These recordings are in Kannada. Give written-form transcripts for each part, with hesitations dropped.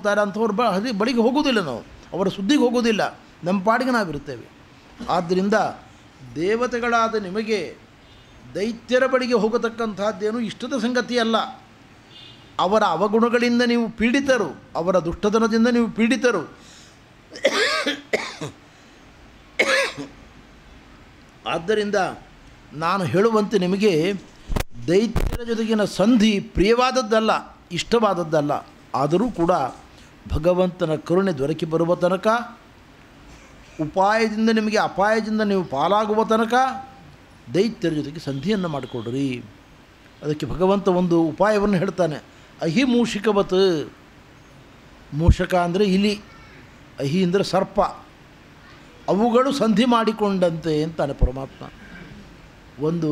ಹೋಗ್ತಾರೆ ಅಂಥವ್ರು ಬಳಿಗೆ ಹೋಗೋದಿಲ್ಲ, ನಾವು ಅವರ ಸುದ್ದಿಗೆ ಹೋಗೋದಿಲ್ಲ, ನಮ್ಮ ಪಾಡಿಗೆ ನಾವಿರ್ತೇವೆ. ಆದ್ದರಿಂದ ದೇವತೆಗಳಾದ ನಿಮಗೆ ದೈತ್ಯರ ಬಳಿಗೆ ಹೋಗತಕ್ಕಂಥದ್ದೇನು ಇಷ್ಟದ ಸಂಗತಿ ಅಲ್ಲ. ಅವರ ಅವಗುಣಗಳಿಂದ ನೀವು ಪೀಡಿತರು, ಅವರ ದುಷ್ಟತನದಿಂದ ನೀವು ಪೀಡಿತರು. ಆದ್ದರಿಂದ ನಾನು ಹೇಳುವಂತೆ ನಿಮಗೆ ದೈತ್ಯರ ಜೊತೆಗಿನ ಸಂಧಿ ಪ್ರಿಯವಾದದ್ದಲ್ಲ, ಇಷ್ಟವಾದದ್ದಲ್ಲ. ಆದರೂ ಕೂಡ ಭಗವಂತನ ಕರುಣೆ ದೊರಕಿ ಬರುವ ತನಕ, ಉಪಾಯದಿಂದ ನಿಮಗೆ ಅಪಾಯದಿಂದ ನೀವು ಪಾಲಾಗುವ ತನಕ ದೈತ್ಯರ ಜೊತೆಗೆ ಸಂಧಿಯನ್ನು ಮಾಡಿಕೊಡ್ರಿ. ಅದಕ್ಕೆ ಭಗವಂತ ಒಂದು ಉಪಾಯವನ್ನು ಹೇಳ್ತಾನೆ, ಅಹಿ ಮೂಷಿಕವತ್. ಮೂಷಕ ಅಂದರೆ ಇಲಿ, ಅಹಿ ಅಂದರೆ ಸರ್ಪ, ಅವುಗಳು ಸಂಧಿ ಮಾಡಿಕೊಂಡಂತೆ ಅಂತಾನೆ ಪರಮಾತ್ಮ. ಒಂದು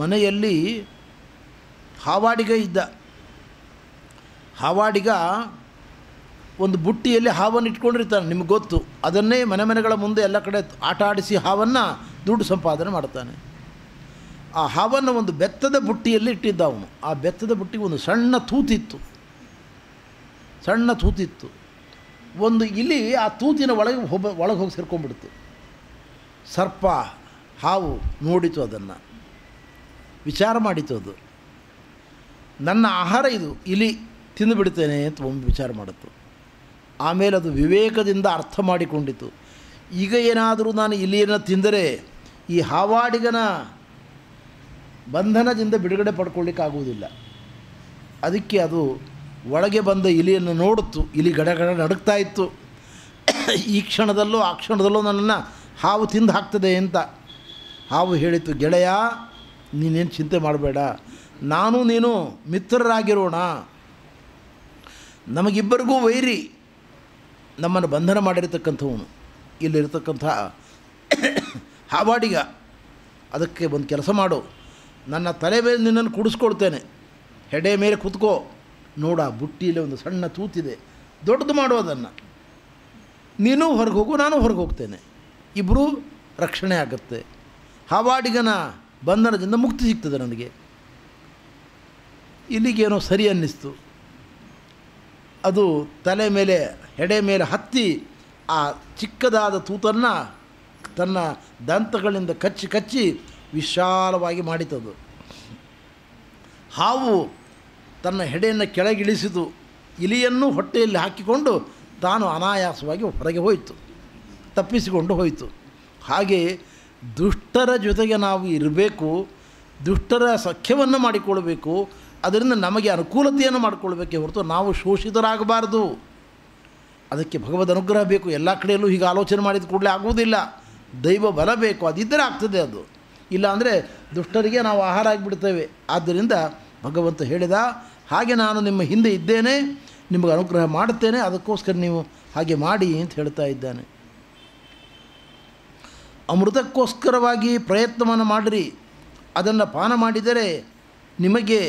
ಮನೆಯಲ್ಲಿ ಹಾವಾಡಿಗ ಇದ್ದ. ಹಾವಾಡಿಗ ಒಂದು ಬುಟ್ಟಿಯಲ್ಲಿ ಹಾವನ್ನು ಇಟ್ಕೊಂಡಿರ್ತಾನೆ, ನಿಮಗೆ ಗೊತ್ತು. ಅದನ್ನೇ ಮನೆಗಳ ಮುಂದೆ ಎಲ್ಲ ಕಡೆ ಆಟ ಆಡಿಸಿ ಹಾವನ್ನು ದುಡ್ಡು ಸಂಪಾದನೆ ಮಾಡ್ತಾನೆ. ಆ ಹಾವನ್ನು ಒಂದು ಬೆತ್ತದ ಬುಟ್ಟಿಯಲ್ಲಿ ಇಟ್ಟಿದ್ದ ಅವನು. ಆ ಬೆತ್ತದ ಬುಟ್ಟಿಗೆ ಒಂದು ಸಣ್ಣ ತೂತಿತ್ತು. ಒಂದು ಇಲಿ ಆ ತೂತಿನ ಒಳಗೆ ಹೋಗಿ ಸೇರ್ಕೊಂಡ್ಬಿಡ್ತು. ಸರ್ಪ ಹಾವು ನೋಡಿತು, ಅದನ್ನು ವಿಚಾರ ಮಾಡಿತು. ಅದು ನನ್ನ ಆಹಾರ ಇದು, ಇಲಿ ತಿಂದುಬಿಡ್ತೇನೆ ಅಂತ ಒಮ್ಮೆ ವಿಚಾರ ಮಾಡಿತು. ಆಮೇಲೆ ಅದು ವಿವೇಕದಿಂದ ಅರ್ಥ ಮಾಡಿಕೊಂಡಿತು, ಈಗ ಏನಾದರೂ ನಾನು ಇಲಿಯನ್ನು ತಿಂದರೆ ಈ ಹಾವಾಡಿಗನ ಬಂಧನದಿಂದ ಬಿಡುಗಡೆ ಪಡ್ಕೊಳ್ಳಿಕ್ಕಾಗುವುದಿಲ್ಲ. ಅದಕ್ಕೆ ಅದು ಒಳಗೆ ಬಂದ ಇಲಿಯನ್ನು ನೋಡಿತು. ಇಲಿ ಗಡಗಡ ನಡುಗ್ತಾ ಇತ್ತು. ಈ ಕ್ಷಣದಲ್ಲೋ ಆ ಕ್ಷಣದಲ್ಲೋ ನನ್ನನ್ನು ಹಾವು ತಿಂದು ಹಾಕ್ತದೆ ಅಂತ. ಹಾವು ಹೇಳಿತು, ಗೆಳೆಯ ನೀನೇನು ಚಿಂತೆ ಮಾಡಬೇಡ, ನಾನು ನೀನು ಮಿತ್ರರಾಗಿರೋಣ. ನಮಗಿಬ್ಬರಿಗೂ ವೈರಿ ನಮ್ಮನ್ನು ಬಂಧನ ಮಾಡಿರತಕ್ಕಂಥವನು ಇಲ್ಲಿರತಕ್ಕಂಥ ಹಾವಾಡಿಗ. ಅದಕ್ಕೆ ಒಂದು ಕೆಲಸ ಮಾಡು, ನನ್ನ ತಲೆ ಮೇಲೆ ನಿನ್ನನ್ನು ಕೂಡಿಸ್ಕೊಳ್ತೇನೆ, ಹೆಡೆ ಮೇಲೆ ಕೂತ್ಕೋ. ನೋಡ, ಬುಟ್ಟಿಯಲ್ಲಿ ಒಂದು ಸಣ್ಣ ತೂತಿದೆ, ದೊಡ್ಡದು ಮಾಡು ಅದನ್ನು. ನೀನು ಹೊರಗೆ ಹೋಗು, ನಾನು ಹೊರಗೆ ಹೋಗ್ತೇನೆ, ಇಬ್ಬರೂ ರಕ್ಷಣೆ ಆಗುತ್ತೆ. ಹಾವಾಡಿಗನ ಬಂಧನದಿಂದ ಮುಕ್ತಿ ಸಿಗ್ತದೆ ನನಗೆ. ಇಲ್ಲಿಗೇನೋ ಸರಿ ಅನ್ನಿಸ್ತು. ಅದು ತಲೆ ಮೇಲೆ ಹೆಡೆ ಮೇಲೆ ಹತ್ತಿ ಆ ಚಿಕ್ಕದಾದ ತೂತನ್ನು ತನ್ನ ದಂತಗಳಿಂದ ಕಚ್ಚಿ ವಿಶಾಲವಾಗಿ ಮಾಡಿತದು. ಹಾವು ತನ್ನ ಹೆಡೆಯನ್ನು ಕೆಳಗಿಳಿಸಿತು. ಇಲಿಯನ್ನು ಹೊಟ್ಟೆಯಲ್ಲಿ ಹಾಕಿಕೊಂಡು ತಾನು ಅನಾಯಾಸವಾಗಿ ಹೊರಗೆ ಹೋಯಿತು, ತಪ್ಪಿಸಿಕೊಂಡು ಹೋಯಿತು. ಹಾಗೆ ದುಷ್ಟರ ಜೊತೆಗೆ ನಾವು ಇರಬೇಕು, ದುಷ್ಟರ ಸಖ್ಯವನ್ನು ಮಾಡಿಕೊಳ್ಬೇಕು, ಅದರಿಂದ ನಮಗೆ ಅನುಕೂಲತೆಯನ್ನು ಮಾಡಿಕೊಳ್ಬೇಕೇ ಹೊರತು ನಾವು ಶೋಷಿತರಾಗಬಾರ್ದು. ಅದಕ್ಕೆ ಭಗವದ್ ಅನುಗ್ರಹ ಬೇಕು. ಎಲ್ಲ ಕಡೆಯಲ್ಲೂ ಹೀಗೆ ಆಲೋಚನೆ ಮಾಡಿದ ಕೂಡಲೇ ಆಗುವುದಿಲ್ಲ, ದೈವ ಬಲ ಬೇಕು, ಅದಿದ್ದರೆ ಆಗ್ತದೆ. ಅದು ಇಲ್ಲ ಅಂದರೆ ದುಷ್ಟರಿಗೆ ನಾವು ಆಹಾರ ಆಗಿಬಿಡ್ತೇವೆ. ಆದ್ದರಿಂದ ಭಗವಂತ ಹೇಳಿದ ಹಾಗೆ ನಾನು ನಿಮ್ಮ ಹಿಂದೆ ಇದ್ದೇನೆ, ನಿಮಗೆ ಅನುಗ್ರಹ ಮಾಡುತ್ತೇನೆ, ಅದಕ್ಕೋಸ್ಕರ ನೀವು ಹಾಗೆ ಮಾಡಿ ಅಂತ ಹೇಳ್ತಾ ಇದ್ದಾನೆ. ಅಮೃತಕ್ಕೋಸ್ಕರವಾಗಿ ಪ್ರಯತ್ನವನ್ನು ಮಾಡಿರಿ, ಅದನ್ನು ಪಾನ ಮಾಡಿದರೆ ನಿಮಗೆ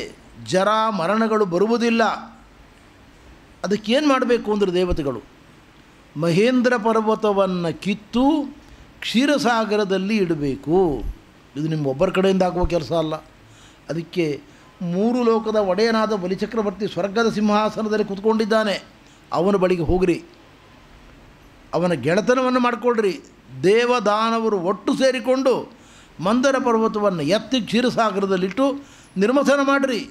ಜರಾ ಮರಣಗಳು ಬರುವುದಿಲ್ಲ. ಅದಕ್ಕೇನು ಮಾಡಬೇಕು ಅಂದರೆ ದೇವತೆಗಳು ಮಹೇಂದ್ರ ಪರ್ವತವನ್ನು ಕಿತ್ತು ಕ್ಷೀರಸಾಗರದಲ್ಲಿ ಇಡಬೇಕು. ಇದು ನಿಮ್ಮ ಒಬ್ಬರ ಕಡೆಯಿಂದ ಆಗುವ ಕೆಲಸ ಅಲ್ಲ. ಅದಕ್ಕೆ 3 ಲೋಕದ ಒಡೆಯನಾದ ಬಲಿಚಕ್ರವರ್ತಿ ಸ್ವರ್ಗದ ಸಿಂಹಾಸನದಲ್ಲಿ ಕೂತ್ಕೊಂಡಿದ್ದಾನೆ, ಅವನ ಬಳಿಗೆ ಹೋಗ್ರಿ, ಅವನ ಗೆಳೆತನವನ್ನು ಮಾಡಿಕೊಳ್ಳ್ರಿ. ದೇವದಾನವರು ಒಟ್ಟು ಸೇರಿಕೊಂಡು ಮಂದರ ಪರ್ವತವನ್ನು ಎತ್ತಿ ಕ್ಷೀರಸಾಗರದಲ್ಲಿಟ್ಟು ನಿರ್ಮಥನ ಮಾಡಿರಿ.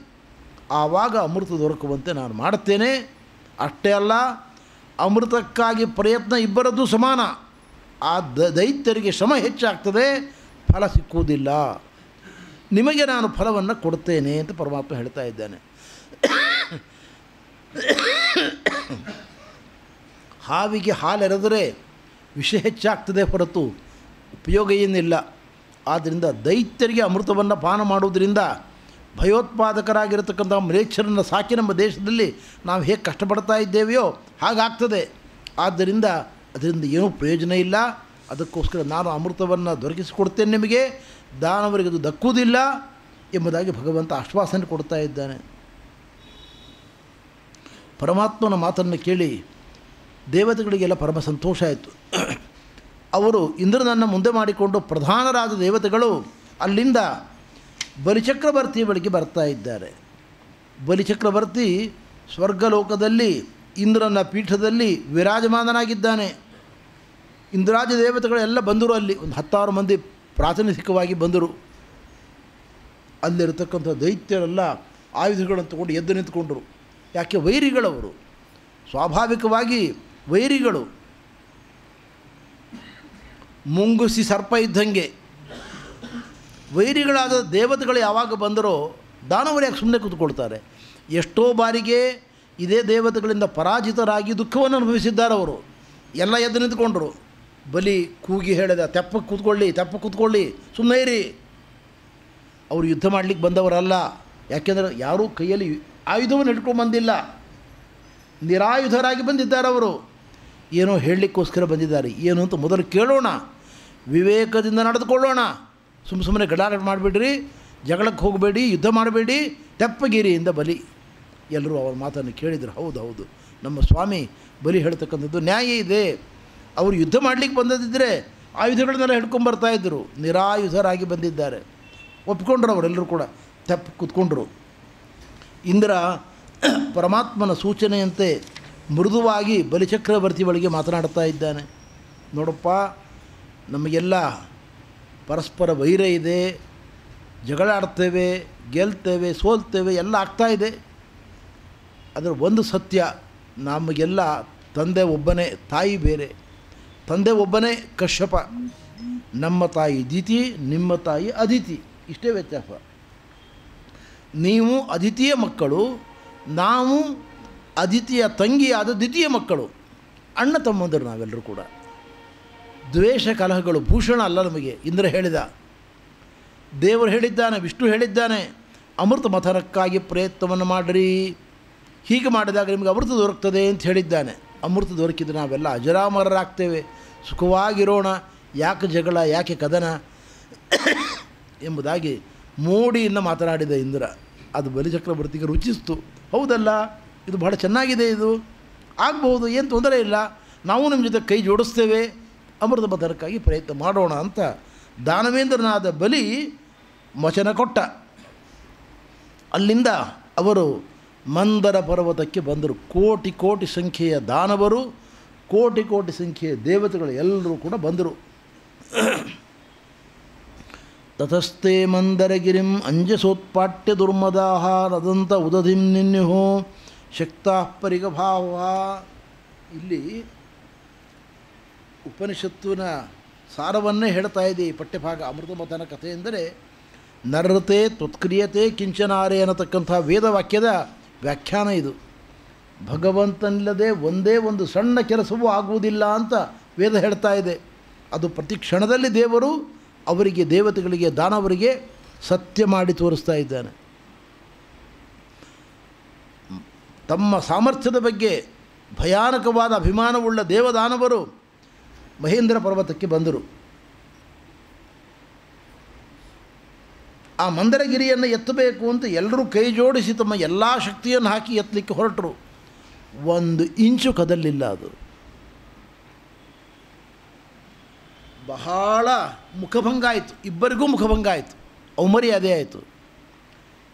ಆವಾಗ ಅಮೃತ ದೊರಕುವಂತೆ ನಾನು ಮಾಡುತ್ತೇನೆ. ಅಷ್ಟೇ ಅಲ್ಲ, ಅಮೃತಕ್ಕಾಗಿ ಪ್ರಯತ್ನ ಇಬ್ಬರದ್ದು ಸಮಾನ. ಆ ದೈತ್ಯರಿಗೆ ಶ್ರಮ ಹೆಚ್ಚಾಗ್ತದೆ, ಫಲ ಸಿಕ್ಕುವುದಿಲ್ಲ. ನಿಮಗೆ ನಾನು ಫಲವನ್ನು ಕೊಡ್ತೇನೆ ಅಂತ ಪರಮಾತ್ಮ ಹೇಳ್ತಾ ಇದ್ದಾನೆ. ಹಾವಿಗೆ ಹಾಲೆರೆದರೆ ವಿಷ ಹೆಚ್ಚಾಗ್ತದೆ ಹೊರತು ಉಪಯೋಗ ಏನಿಲ್ಲ. ಆದ್ದರಿಂದ ದೈತ್ಯರಿಗೆ ಅಮೃತವನ್ನು ಪಾನ ಮಾಡುವುದರಿಂದ ಭಯೋತ್ಪಾದಕರಾಗಿರತಕ್ಕಂಥ ಮ್ಲೇಚ್ಛರನ್ನು ಸಾಕಿ ನಮ್ಮ ದೇಶದಲ್ಲಿ ನಾವು ಹೇಗೆ ಕಷ್ಟಪಡ್ತಾ ಇದ್ದೇವೆಯೋ ಹಾಗಾಗ್ತದೆ. ಆದ್ದರಿಂದ ಅದರಿಂದ ಏನೂ ಪ್ರಯೋಜನ ಇಲ್ಲ. ಅದಕ್ಕೋಸ್ಕರ ನಾನು ಅಮೃತವನ್ನು ದೊರಕಿಸಿಕೊಡ್ತೇನೆ ನಿಮಗೆ, ದಾನವರಿಗೆ ಅದು ದಕ್ಕುವುದಿಲ್ಲ ಎಂಬುದಾಗಿ ಭಗವಂತ ಆಶ್ವಾಸನೆ ಕೊಡ್ತಾ ಇದ್ದಾನೆ. ಪರಮಾತ್ಮನ ಮಾತನ್ನು ಕೇಳಿ ದೇವತೆಗಳಿಗೆಲ್ಲ ಪರಮ ಸಂತೋಷ ಆಯಿತು. ಅವರು ಇಂದ್ರನನ್ನು ಮುಂದೆ ಮಾಡಿಕೊಂಡು ಪ್ರಧಾನರಾದ ದೇವತೆಗಳು ಅಲ್ಲಿಂದ ಬಲಿಚಕ್ರವರ್ತಿಯ ಬಳಿಗೆ ಬರ್ತಾ ಇದ್ದಾರೆ. ಬಲಿಚಕ್ರವರ್ತಿ ಸ್ವರ್ಗಲೋಕದಲ್ಲಿ ಇಂದ್ರನ ಪೀಠದಲ್ಲಿ ವಿರಾಜಮಾನನಾಗಿದ್ದಾನೆ. ಇಂದ್ರಾಜ ದೇವತೆಗಳೆಲ್ಲ ಬಂದರು. ಅಲ್ಲಿ ಒಂದು 10,000 ಮಂದಿ ಪ್ರಾತಿನಿಧಿಕವಾಗಿ ಬಂದರು. ಅಲ್ಲಿರತಕ್ಕಂಥ ದೈತ್ಯರೆಲ್ಲ ಆಯುಧಗಳನ್ನು ತಗೊಂಡು ಎದ್ದು ನಿಂತ್ಕೊಂಡರು. ಯಾಕೆ? ವೈರಿಗಳವರು, ಸ್ವಾಭಾವಿಕವಾಗಿ ವೈರಿಗಳು. ಮುಂಗುಸಿ ಸರ್ಪ ಇದ್ದಂಗೆ ವೈರಿಗಳಾದ ದೇವತೆಗಳು ಯಾವಾಗ ಬಂದರೋ ದಾನವರು ಯಾಕೆ ಸುಮ್ಮನೆ ಕೂತ್ಕೊಳ್ತಾರೆ? ಎಷ್ಟೋ ಬಾರಿಗೆ ಇದೇ ದೇವತೆಗಳಿಂದ ಪರಾಜಿತರಾಗಿ ದುಃಖವನ್ನು ಅನುಭವಿಸಿದ್ದಾರೆ ಅವರು. ಎಲ್ಲ ಎದ್ದು ನಿಂತ್ಕೊಂಡ್ರು. ಬಲಿ ಕೂಗಿ ಹೇಳಿದ, ತೆಪ್ಪಕ್ಕೆ ಕೂತ್ಕೊಳ್ಳಿ, ಸುಮ್ಮನೆ ಇರಿ. ಅವರು ಯುದ್ಧ ಮಾಡಲಿಕ್ಕೆ ಬಂದವರಲ್ಲ. ಯಾಕೆಂದರೆ ಯಾರೂ ಕೈಯಲ್ಲಿ ಆಯುಧವನ್ನು ಹಿಡ್ಕೊಂಡು ಬಂದಿಲ್ಲ, ನಿರಾಯುಧರಾಗಿ ಬಂದಿದ್ದಾರೆ ಅವರು. ಏನೋ ಹೇಳಲಿಕ್ಕೋಸ್ಕರ ಬಂದಿದ್ದಾರೆ. ಏನು ಅಂತ ಮೊದಲು ಕೇಳೋಣ, ವಿವೇಕದಿಂದ ನಡೆದುಕೊಳ್ಳೋಣ. ಸುಮ್ಮನೆ ಗಡಾಟ ಮಾಡಿಬಿಡ್ರಿ, ಜಗಳಕ್ಕೆ ಹೋಗಬೇಡಿ, ಯುದ್ಧ ಮಾಡಬೇಡಿ, ತೆಪ್ಪಗಿರಿಯಿಂದ ಬಲಿ. ಎಲ್ಲರೂ ಅವರ ಮಾತನ್ನು ಕೇಳಿದರು. ಹೌದು, ನಮ್ಮ ಸ್ವಾಮಿ ಬಲಿ ಹೇಳ್ತಕ್ಕಂಥದ್ದು ನ್ಯಾಯ ಇದೆ. ಅವರು ಯುದ್ಧ ಮಾಡಲಿಕ್ಕೆ ಬಂದದಿದ್ದರೆ ಆಯುಧಗಳನ್ನೆಲ್ಲ ಹಿಡ್ಕೊಂಬರ್ತಾಯಿದ್ದರು. ನಿರಾಯುಧರಾಗಿ ಬಂದಿದ್ದಾರೆ. ಒಪ್ಪಿಕೊಂಡ್ರು ಅವರೆಲ್ಲರೂ ಕೂಡ. ತೆಪ್ಪ ಕೂತ್ಕೊಂಡ್ರು. ಇಂದ್ರ ಪರಮಾತ್ಮನ ಸೂಚನೆಯಂತೆ ಮೃದುವಾಗಿ ಬಲಿಚಕ್ರವರ್ತಿ ಒಳಗೆ ಮಾತನಾಡ್ತಾ ಇದ್ದಾನೆ. ನೋಡಪ್ಪ, ನಮಗೆಲ್ಲ ಪರಸ್ಪರ ವೈರ ಇದೆ, ಜಗಳ ಆಡ್ತೇವೆ, ಗೆಲ್ತೇವೆ, ಸೋಲ್ತೇವೆ, ಎಲ್ಲ ಆಗ್ತಾಯಿದೆ. ಅದರ ಒಂದು ಸತ್ಯ, ನಮಗೆಲ್ಲ ತಂದೆ ಒಬ್ಬನೇ, ತಾಯಿ ಬೇರೆ. ತಂದೆ ಒಬ್ಬನೇ ಕಶ್ಯಪ, ನಮ್ಮ ತಾಯಿ ದಿತಿ, ನಿಮ್ಮ ತಾಯಿ ಅದಿತಿ, ಇಷ್ಟೇ ವ್ಯತ್ಯಾಸ. ನೀವು ಅದಿತಿಯ ಮಕ್ಕಳು, ನಾವು ಅದಿತಿಯ ತಂಗಿಯಾದ ದ್ವಿತೀಯ ಮಕ್ಕಳು, ಅಣ್ಣ ತಮ್ಮಂದರು ನಾವೆಲ್ಲರೂ ಕೂಡ. ದ್ವೇಷ ಕಲಹಗಳು ಭೂಷಣ ಅಲ್ಲ ನಮಗೆ. ಇಂದ್ರ ಹೇಳಿದ, ದೇವರು ಹೇಳಿದ್ದಾನೆ, ವಿಷ್ಣು ಹೇಳಿದ್ದಾನೆ, ಅಮೃತ ಮಥನಕ್ಕಾಗಿ ಪ್ರಯತ್ನವನ್ನು ಮಾಡಿರಿ. ಹೀಗೆ ಮಾಡಿದಾಗ ನಿಮಗೆ ಅಮೃತ ದೊರಕ್ತದೆ ಅಂತ ಹೇಳಿದ್ದಾನೆ. ಅಮೃತ ದೊರಕಿದ್ರೆ ನಾವೆಲ್ಲ ಅಜರಾಮರರಾಗ್ತೇವೆ, ಸುಖವಾಗಿರೋಣ. ಯಾಕೆ ಜಗಳ, ಯಾಕೆ ಕದನ ಎಂಬುದಾಗಿ ಮೋಡಿಯಿಂದ ಮಾತನಾಡಿದ ಇಂದ್ರ. ಅದು ಬಲಿಚಕ್ರವರ್ತಿಗೆ ರುಚಿಸ್ತು. ಹೌದಲ್ಲ, ಇದು ಬಹಳ ಚೆನ್ನಾಗಿದೆ, ಇದು ಆಗಬಹುದು, ಏನು ತೊಂದರೆ ಇಲ್ಲ, ನಾವು ನಿಮ್ಮ ಜೊತೆ ಕೈ ಜೋಡಿಸ್ತೇವೆ, ಅಮೃತ ಮಥನಕ್ಕಾಗಿ ಪ್ರಯತ್ನ ಮಾಡೋಣ ಅಂತ ದಾನವೇಂದ್ರನಾದ ಬಲಿ ವಚನ ಕೊಟ್ಟ. ಅಲ್ಲಿಂದ ಅವರು ಮಂದರ ಪರ್ವತಕ್ಕೆ ಬಂದರು. ಕೋಟಿ ಕೋಟಿ ಸಂಖ್ಯೆಯ ದಾನವರು, ಕೋಟಿ ಕೋಟಿ ಸಂಖ್ಯೆಯ ದೇವತೆಗಳು ಎಲ್ಲರೂ ಕೂಡ ಬಂದರು. ತತಸ್ಥೆ ಮಂದರಗಿರಿಂ ಅಂಜಸೋತ್ಪಾಟ್ಯ ದುರ್ಮದಾಹ ನದಂತ ಉದಧಿಂ ನಿನ್ಯುಹೋ ಶಕ್ತಾ ಪರಿಗಭಾವ. ಇಲ್ಲಿ ಉಪನಿಷತ್ತಿನ ಸಾರವನ್ನೇ ಹೇಳ್ತಾ ಇದೆ ಈ ಪಠ್ಯಭಾಗ. ಅಮೃತಮಥನ ಕಥೆ ಎಂದರೆ ನರತೆ ತ್ವತ್ಕ್ರಿಯತೆ ಕಿಂಚನಾರೆ ಅನ್ನತಕ್ಕಂಥ ವೇದವಾಕ್ಯದ ವ್ಯಾಖ್ಯಾನ ಇದು. ಭಗವಂತನಿಲ್ಲದೆ ಒಂದೇ ಒಂದು ಸಣ್ಣ ಕೆಲಸವೂ ಆಗುವುದಿಲ್ಲ ಅಂತ ವೇದ ಹೇಳ್ತಾ ಇದೆ. ಅದು ಪ್ರತಿ ಕ್ಷಣದಲ್ಲಿ ದೇವರು ಅವರಿಗೆ, ದೇವತೆಗಳಿಗೆ, ದಾನವರಿಗೆ ಸತ್ಯ ಮಾಡಿ ತೋರಿಸ್ತಾ ಇದ್ದಾನೆ. ತಮ್ಮ ಸಾಮರ್ಥ್ಯದ ಬಗ್ಗೆ ಭಯಾನಕವಾದ ಅಭಿಮಾನವುಳ್ಳ ದೇವದಾನವರು ಮಹೇಂದ್ರ ಪರ್ವತಕ್ಕೆ ಬಂದರು. ಆ ಮಂದರಗಿರಿಯನ್ನು ಎತ್ತಬೇಕು ಅಂತ ಎಲ್ಲರೂ ಕೈ ಜೋಡಿಸಿ ತಮ್ಮ ಎಲ್ಲ ಶಕ್ತಿಯನ್ನು ಹಾಕಿ ಎತ್ತಲಿಕ್ಕೆ ಹೊರಟರು. 1 ಇಂಚು ಕದಲಿಲ್ಲ. ಅದು ಬಹಳ ಮುಖಭಂಗ ಆಯಿತು. ಇಬ್ಬರಿಗೂ ಮುಖಭಂಗ ಆಯಿತು, ಅವಮರ್ಯಾದೆ ಆಯಿತು.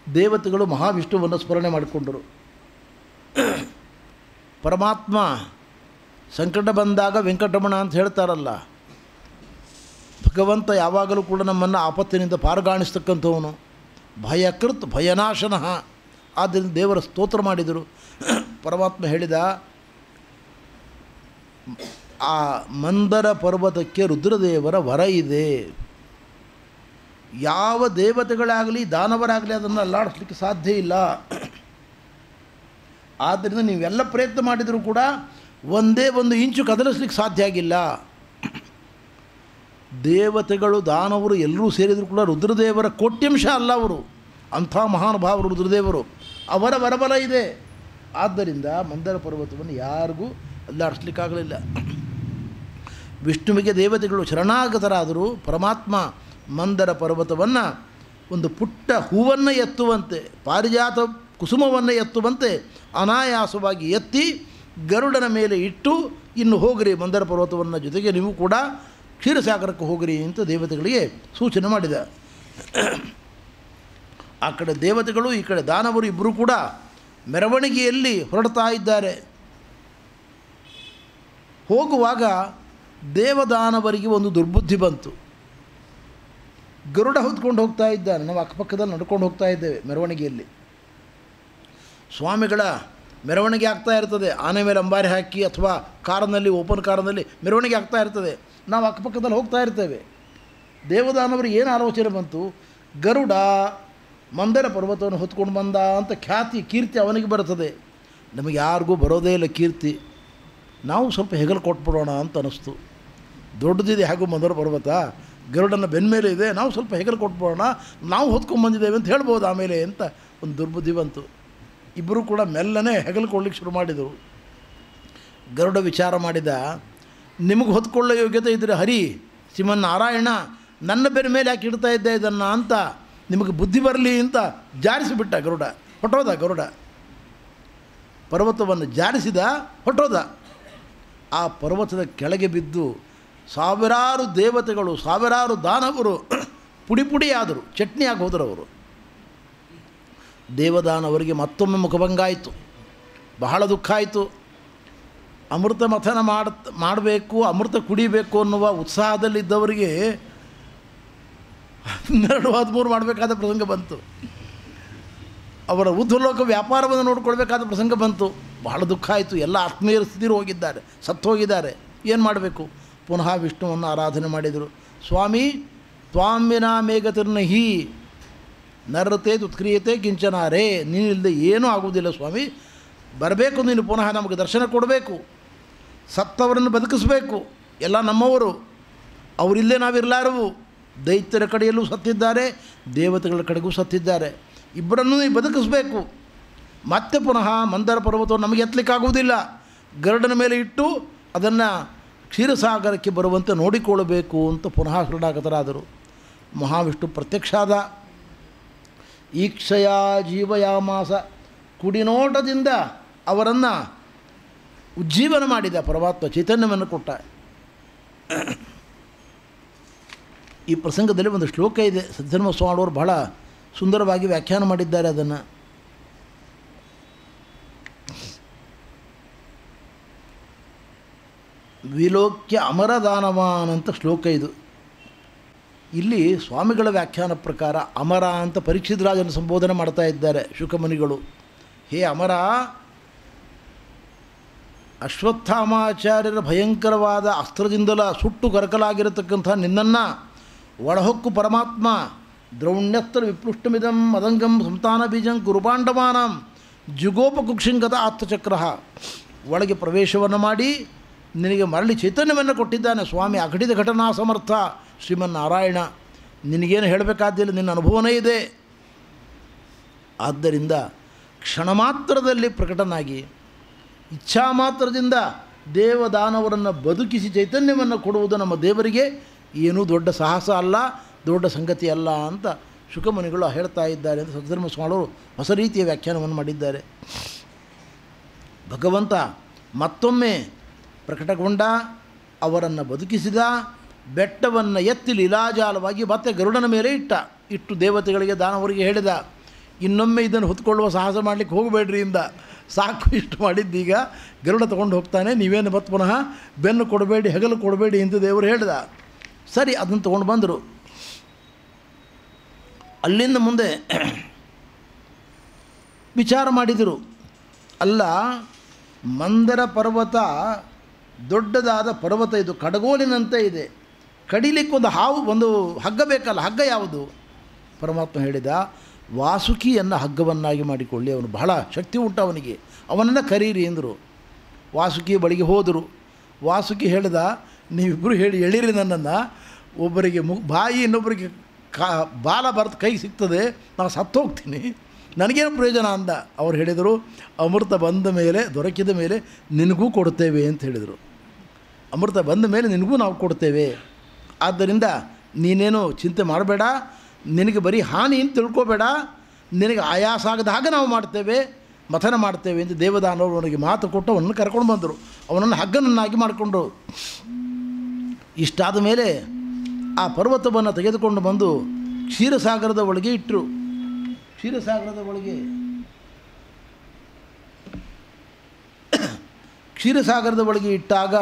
ದೇವತೆಗಳು ಮಹಾವಿಷ್ಣುವನ್ನು ಸ್ಮರಣೆ ಮಾಡಿಕೊಂಡರು. ಪರಮಾತ್ಮ ಸಂಕಟ ಬಂದಾಗ ವೆಂಕಟರಮಣ ಅಂತ ಹೇಳ್ತಾರಲ್ಲ, ಭಗವಂತ ಯಾವಾಗಲೂ ಕೂಡ ನಮ್ಮನ್ನು ಆಪತ್ತಿನಿಂದ ಪಾರುಗಾಣಿಸ್ತಕ್ಕಂಥವನು, ಭಯಕೃತ್ ಭಯನಾಶನಃ. ಆದ್ದರಿಂದ ದೇವರ ಸ್ತೋತ್ರ ಮಾಡಿದರು. ಪರಮಾತ್ಮ ಹೇಳಿದ, ಆ ಮಂದರ ಪರ್ವತಕ್ಕೆ ರುದ್ರದೇವರ ವರ ಇದೆ. ಯಾವ ದೇವತೆಗಳಾಗಲಿ ದಾನವರಾಗಲಿ ಅದನ್ನು ಅಲ್ಲಾಡಿಸ್ಲಿಕ್ಕೆ ಸಾಧ್ಯ ಇಲ್ಲ. ಆದ್ದರಿಂದ ನೀವೆಲ್ಲ ಪ್ರಯತ್ನ ಮಾಡಿದರೂ ಕೂಡ ಒಂದೇ 1 ಇಂಚು ಕದಲಿಸ್ಲಿಕ್ಕೆ ಸಾಧ್ಯ ಆಗಿಲ್ಲ. ದೇವತೆಗಳು ದಾನವರು ಎಲ್ಲರೂ ಸೇರಿದರೂ ಕೂಡ ರುದ್ರದೇವರ ಕೋಟ್ಯಂಶ ಅಲ್ಲ ಅವರು. ಅಂಥ ಮಹಾನುಭಾವರು ರುದ್ರದೇವರು, ಅವರ ವರಬಲ ಇದೆ. ಆದ್ದರಿಂದ ಮಂದರ ಪರ್ವತವನ್ನು ಯಾರಿಗೂ ಅಲ್ಲಾಡಿಸ್ಲಿಕ್ಕಾಗಲಿಲ್ಲ. ವಿಷ್ಣುವಿಗೆ ದೇವತೆಗಳು ಶರಣಾಗತರಾದರೂ ಪರಮಾತ್ಮ ಮಂದರ ಪರ್ವತವನ್ನು ಒಂದು ಪುಟ್ಟ ಹೂವನ್ನು ಎತ್ತುವಂತೆ, ಪಾರಿಜಾತ ಕುಸುಮವನ್ನು ಎತ್ತುವಂತೆ ಅನಾಯಾಸವಾಗಿ ಎತ್ತಿ ಗರುಡನ ಮೇಲೆ ಇಟ್ಟು, ಇನ್ನು ಹೋಗಿರಿ ಮಂದರ ಪರ್ವತವನ್ನು, ಜೊತೆಗೆ ನೀವು ಕೂಡ ಕ್ಷೀರಸಾಗರಕ್ಕೆ ಹೋಗಿರಿ ಅಂತ ದೇವತೆಗಳಿಗೆ ಸೂಚನೆ ಮಾಡಿದ. ಆ ಕಡೆ ದೇವತೆಗಳು, ಈ ಕಡೆ ದಾನವರು ಇಬ್ಬರು ಕೂಡ ಮೆರವಣಿಗೆಯಲ್ಲಿ ಹೊರಡ್ತಾ ಇದ್ದಾರೆ. ಹೋಗುವಾಗ ದೇವದಾನವರಿಗೆ ಒಂದು ದುರ್ಬುದ್ಧಿ ಬಂತು. ಗರುಡ ಹೊತ್ಕೊಂಡು ಹೋಗ್ತಾ ಇದ್ದಾನೆ, ನಾವು ಅಕ್ಕಪಕ್ಕದಲ್ಲಿ ನಡ್ಕೊಂಡು ಹೋಗ್ತಾ ಇದ್ದೇವೆ ಮೆರವಣಿಗೆಯಲ್ಲಿ. ಸ್ವಾಮಿಗಳ ಮೆರವಣಿಗೆ ಆಗ್ತಾ ಇರ್ತದೆ, ಆನೆ ಮೇಲೆ ಅಂಬಾರಿ ಹಾಕಿ ಅಥವಾ ಕಾರಿನಲ್ಲಿ, ಓಪನ್ ಕಾರಿನಲ್ಲಿ ಮೆರವಣಿಗೆ ಆಗ್ತಾ ಇರ್ತದೆ. ನಾವು ಅಕ್ಕಪಕ್ಕದಲ್ಲಿ ಹೋಗ್ತಾ ಇರ್ತೇವೆ. ದೇವದಾನವರಿಗೆ ಏನು ಆಲೋಚನೆ ಬಂತು, ಗರುಡ ಮಂದರ ಪರ್ವತವನ್ನು ಹೊತ್ಕೊಂಡು ಬಂದ ಅಂತ ಕೀರ್ತಿ ಅವನಿಗೆ ಬರ್ತದೆ. ನಮಗೆ ಯಾರಿಗೂ ಬರೋದೇ ಇಲ್ಲ ಕೀರ್ತಿ, ನಾವು ಸ್ವಲ್ಪ ಹೆಗಲು ಕೊಟ್ಬಿಡೋಣ ಅಂತ ಅನ್ನಿಸ್ತು. ದೊಡ್ಡದಿದೆ ಹಾಗೂ ಮಂದರ ಪರ್ವತ, ಗರುಡನ ಬೆನ್ಮೇಲೆ ಇದೆ, ನಾವು ಸ್ವಲ್ಪ ಹೆಗಲು ಕೊಟ್ಬಿಡೋಣ, ನಾವು ಹೊತ್ಕೊಂಡ್ಬಂದಿದ್ದೇವೆ ಅಂತ ಹೇಳ್ಬೋದು ಆಮೇಲೆ ಅಂತ ಒಂದು ದುರ್ಬುದ್ಧಿ ಬಂತು. ಇಬ್ಬರು ಕೂಡ ಮೆಲ್ಲನೆ ಹೆಗಲು ಕೊಡ್ಲಿಕ್ಕೆ ಶುರು ಮಾಡಿದರು. ಗರುಡ ವಿಚಾರ ಮಾಡಿದ, ನಿಮಗೆ ಹೊತ್ಕೊಳ್ಳೋ ಯೋಗ್ಯತೆ ಇದ್ದರೆ ಹರಿ ಶ್ರೀಮನ್ನಾರಾಯಣ ನನ್ನ ಬೆನ್ನ ಮೇಲೆ ಯಾಕೆ ಇಡ್ತಾ ಇದ್ದೆ ಇದನ್ನು ಅಂತ ನಿಮಗೆ ಬುದ್ಧಿ ಬರಲಿ ಅಂತ ಜಾರಿಸಿಬಿಟ್ಟ ಗರುಡ. ಹೊಟ್ಟೋದ ಗರುಡ, ಪರ್ವತವನ್ನು ಜಾರಿಸಿದ, ಹೊಟ್ಟೋದ. ಆ ಪರ್ವತದ ಕೆಳಗೆ ಬಿದ್ದು ಸಾವಿರಾರು ದೇವತೆಗಳು, ಸಾವಿರಾರು ದಾನವರು ಪುಡಿ ಪುಡಿಯಾದರು, ಚಟ್ನಿ ಆಗಿ ಹೋದರು ಅವರು. ದೇವದಾನವರಿಗೆ ಮತ್ತೊಮ್ಮೆ ಮುಖಭಂಗ ಆಯಿತು, ಬಹಳ ದುಃಖ ಆಯಿತು. ಅಮೃತ ಮಥನ ಮಾಡಬೇಕು, ಅಮೃತ ಕುಡಿಬೇಕು ಅನ್ನುವ ಉತ್ಸಾಹದಲ್ಲಿದ್ದವರಿಗೆ 12-13 ಮಾಡಬೇಕಾದ ಪ್ರಸಂಗ ಬಂತು. ಅವರ ಊರ್ಧ್ವಲೋಕ ವ್ಯಾಪಾರವನ್ನು ನೋಡಿಕೊಳ್ಬೇಕಾದ ಪ್ರಸಂಗ ಬಂತು. ಬಹಳ ದುಃಖ ಆಯಿತು. ಎಲ್ಲ ಆತ್ಮೀಯರು ಸ್ಥಿತಿರು ಹೋಗಿದ್ದಾರೆ, ಸತ್ತು ಹೋಗಿದ್ದಾರೆ. ಏನು ಮಾಡಬೇಕು? ಪುನಃ ವಿಷ್ಣುವನ್ನು ಆರಾಧನೆ ಮಾಡಿದರು. ಸ್ವಾಮಿ ತ್ವಾಂಬಿನ ಮೇಘತಿರ್ನಹಿ ನರತೆ ತುತ್ಕ್ರಿಯತೆ ಕಿಂಚನಾರೇ, ನೀನಿಲ್ಲದೆ ಏನೂ ಆಗುವುದಿಲ್ಲ ಸ್ವಾಮಿ, ಬರಬೇಕು ನೀನು, ಪುನಃ ನಮಗೆ ದರ್ಶನ ಕೊಡಬೇಕು, ಸತ್ತವರನ್ನು ಬದುಕಿಸಬೇಕು. ಎಲ್ಲ ನಮ್ಮವರು, ಅವರಿಲ್ಲದೆ ನಾವಿರಲಾರವು. ದೈತ್ಯರ ಕಡೆಯಲ್ಲೂ ಸತ್ತಿದ್ದಾರೆ, ದೇವತೆಗಳ ಕಡೆಗೂ ಸತ್ತಿದ್ದಾರೆ. ಇಬ್ಬರನ್ನೂ ನೀವು ಬದುಕಿಸಬೇಕು. ಮತ್ತೆ ಪುನಃ ಮಂದರ ಪರ್ವತವನ್ನು ನಮಗೆ ಎತ್ತಲಿಕ್ಕಾಗುವುದಿಲ್ಲ, ಗರುಡನ ಮೇಲೆ ಇಟ್ಟು ಅದನ್ನು ಕ್ಷೀರಸಾಗರಕ್ಕೆ ಬರುವಂತೆ ನೋಡಿಕೊಳ್ಳಬೇಕು ಅಂತ ಪುನಃ ಶರಣಾಗತರಾದರು. ಮಹಾವಿಷ್ಣು ಪ್ರತ್ಯಕ್ಷ ಆದ. ಈಕ್ಷಯ ಜೀವಯಾಮಾಸ, ಕುಡಿನೋಟದಿಂದ ಅವರನ್ನು ಉಜ್ಜೀವನ ಮಾಡಿದ ಪರಮಾತ್ಮ, ಚೈತನ್ಯವನ್ನು ಕೊಟ್ಟ. ಈ ಪ್ರಸಂಗದಲ್ಲಿ ಒಂದು ಶ್ಲೋಕ ಇದೆ, ಸದ್ಧರ್ಮ ಸ್ವಾಮಿಯವರು ಬಹಳ ಸುಂದರವಾಗಿ ವ್ಯಾಖ್ಯಾನ ಮಾಡಿದ್ದಾರೆ ಅದನ್ನು. ವಿಲೋಕ್ಯ ಅಮರದಾನವಾನ್ ಅಂತ ಶ್ಲೋಕ ಇದು. ಇಲ್ಲಿ ಸ್ವಾಮಿಗಳ ವ್ಯಾಖ್ಯಾನ ಪ್ರಕಾರ ಅಮರ ಅಂತ ಪರೀಕ್ಷಿತ್ ರಾಜನ ಸಂಬೋಧನೆ ಮಾಡ್ತಾ ಇದ್ದಾರೆ ಶುಕಮುನಿಗಳು. ಹೇ ಅಮರ, ಅಶ್ವತ್ಥಾಮಾಚಾರ್ಯರ ಭಯಂಕರವಾದ ಅಸ್ತ್ರದಿಂದಲ ಸುಟ್ಟು ಕರಕಲಾಗಿರತಕ್ಕಂಥ ನಿನ್ನನ್ನು ಒಳಹೊಕ್ಕು ಪರಮಾತ್ಮ ದ್ರೌಣ್ಯಸ್ತ್ರ ವಿಪೃಷ್ಟಮಿದಂ ಮದಂಗಂ ಸಂತಾನ ಬೀಜಂ ಕುರುಪಾಂಡಮಾನಂ ಜುಗೋಪಕುಕ್ಷಿಂಗತ ಆತ್ಮಚಕ್ರ, ಒಳಗೆ ಪ್ರವೇಶವನ್ನು ಮಾಡಿ ನಿನಗೆ ಮರಳಿ ಚೈತನ್ಯವನ್ನು ಕೊಟ್ಟಿದ್ದಾನೆ ಸ್ವಾಮಿ. ಅಘಟಿತ ಘಟನಾ ಸಮರ್ಥ ಶ್ರೀಮನ್ನಾರಾಯಣ, ನಿನಗೇನು ಹೇಳಬೇಕಾದಿಲ್ಲ, ನಿನ್ನ ಅನುಭವನೇ ಇದೆ. ಆದ್ದರಿಂದ ಕ್ಷಣ ಮಾತ್ರದಲ್ಲಿ ಪ್ರಕಟನಾಗಿ ಇಚ್ಛಾ ಮಾತ್ರದಿಂದ ದೇವದಾನವರನ್ನು ಬದುಕಿಸಿ ಚೈತನ್ಯವನ್ನು ಕೊಡುವುದು ನಮ್ಮ ದೇವರಿಗೆ ಏನೂ ದೊಡ್ಡ ಸಾಹಸ ಅಲ್ಲ, ದೊಡ್ಡ ಸಂಗತಿ ಅಲ್ಲ ಅಂತ ಶುಕಮುನಿಗಳು ಹೇಳ್ತಾ ಇದ್ದಾರೆ ಅಂತ ಸದ್ಧರ್ಮ ಸ್ವಾಮಿಗಳು ಹೊಸ ರೀತಿಯ ವ್ಯಾಖ್ಯಾನವನ್ನು ಮಾಡಿದ್ದಾರೆ. ಭಗವಂತ ಮತ್ತೊಮ್ಮೆ ಪ್ರಕಟಗೊಂಡ, ಅವರನ್ನು ಬದುಕಿಸಿದ, ಬೆಟ್ಟವನ್ನು ಎತ್ತಿ ಲೀಲಾಜಾಲವಾಗಿ ಮತ್ತೆ ಗರುಡನ ಮೇಲೆ ಇಟ್ಟು ದೇವತೆಗಳಿಗೆ ದಾನವರಿಗೆ ಹೇಳಿದ, ಇನ್ನೊಮ್ಮೆ ಇದನ್ನು ಹೊತ್ಕೊಳ್ಳುವ ಸಾಹಸ ಮಾಡಲಿಕ್ಕೆ ಹೋಗಬೇಡ್ರಿ ಇಂದ, ಸಾಕು ಇಷ್ಟು ಮಾಡಿದ್ದೀಗ, ಗರುಡ ತೊಗೊಂಡು ಹೋಗ್ತಾನೆ, ನೀವೇನು ಮತ್ತೆ ಪುನಃ ಬೆನ್ನು ಕೊಡಬೇಡಿ, ಹೆಗಲು ಕೊಡಬೇಡಿ ಎಂದು ದೇವರು ಹೇಳಿದ. ಸರಿ, ಅದನ್ನು ತೊಗೊಂಡು ಬಂದರು. ಅಲ್ಲಿಂದ ಮುಂದೆ ವಿಚಾರ ಮಾಡಿದರು. ಅಲ್ಲ, ಮಂದರ ಪರ್ವತ ದೊಡ್ಡದಾದ ಪರ್ವತ, ಇದು ಕಡಗೋಲಿನಂತೆ ಇದೆ, ಕಡಿಲಿಕ್ಕೆ ಒಂದು ಹಗ್ಗ ಬೇಕಲ್ಲ, ಹಗ್ಗ ಯಾವುದು? ಪರಮಾತ್ಮ ಹೇಳಿದ, ವಾಸುಕಿಯನ್ನು ಹಗ್ಗವನ್ನಾಗಿ ಮಾಡಿಕೊಳ್ಳಿ, ಅವನು ಬಹಳ ಶಕ್ತಿ ಉಂಟು ಅವನಿಗೆ, ಅವನನ್ನು ಕರೀರಿ ಎಂದರು. ವಾಸುಕಿ ಬಳಿಗೆ ಹೋದರು. ವಾಸುಕಿ ಹೇಳಿದ, ನೀವಿಬ್ಬರು ಹೇಳಿ ಎಳೀರಿ ನನ್ನನ್ನು, ಒಬ್ಬರಿಗೆ ಬಾಯಿ ಇನ್ನೊಬ್ಬರಿಗೆ ಬಾಲ ಬರೆದು ಕೈಗೆ ಸಿಗ್ತದೆ, ನಾನು ಸತ್ತು ಹೋಗ್ತೀನಿ, ನನಗೇನು ಪ್ರಯೋಜನ ಅಂದ. ಅವ್ರು ಹೇಳಿದರು, ಅಮೃತ ಬಂದ ಮೇಲೆ, ದೊರಕಿದ ಮೇಲೆ ನಿನಗೂ ಕೊಡ್ತೇವೆ ಅಂತ ಹೇಳಿದರು. ಅಮೃತ ಬಂದ ಮೇಲೆ ನಿನಗೂ ನಾವು ಕೊಡ್ತೇವೆ, ಆದ್ದರಿಂದ ನೀನೇನು ಚಿಂತೆ ಮಾಡಬೇಡ, ನಿನಗೆ ಬರೀ ಹಾನಿ ಅಂತ ತಿಳ್ಕೊಬೇಡ, ನಿನಗೆ ಆಯಾಸ ಆಗದ ಹಾಗೆ ನಾವು ಮಾಡ್ತೇವೆ, ಮಥನ ಮಾಡ್ತೇವೆ ಎಂದು ದೇವದಾನವರು ಅವನಿಗೆ ಮಾತು ಕೊಟ್ಟು ಅವನನ್ನು ಕರ್ಕೊಂಡು ಬಂದರು. ಅವನನ್ನು ಹಗ್ಗನನ್ನಾಗಿ ಮಾಡಿಕೊಂಡು ಇಷ್ಟಾದ ಮೇಲೆ ಆ ಪರ್ವತವನ್ನು ತೆಗೆದುಕೊಂಡು ಬಂದು ಕ್ಷೀರಸಾಗರದ ಒಳಗೆ ಇಟ್ಟರು. ಕ್ಷೀರಸಾಗರದ ಒಳಗೆ ಕ್ಷೀರಸಾಗರದ ಒಳಗೆ ಇಟ್ಟಾಗ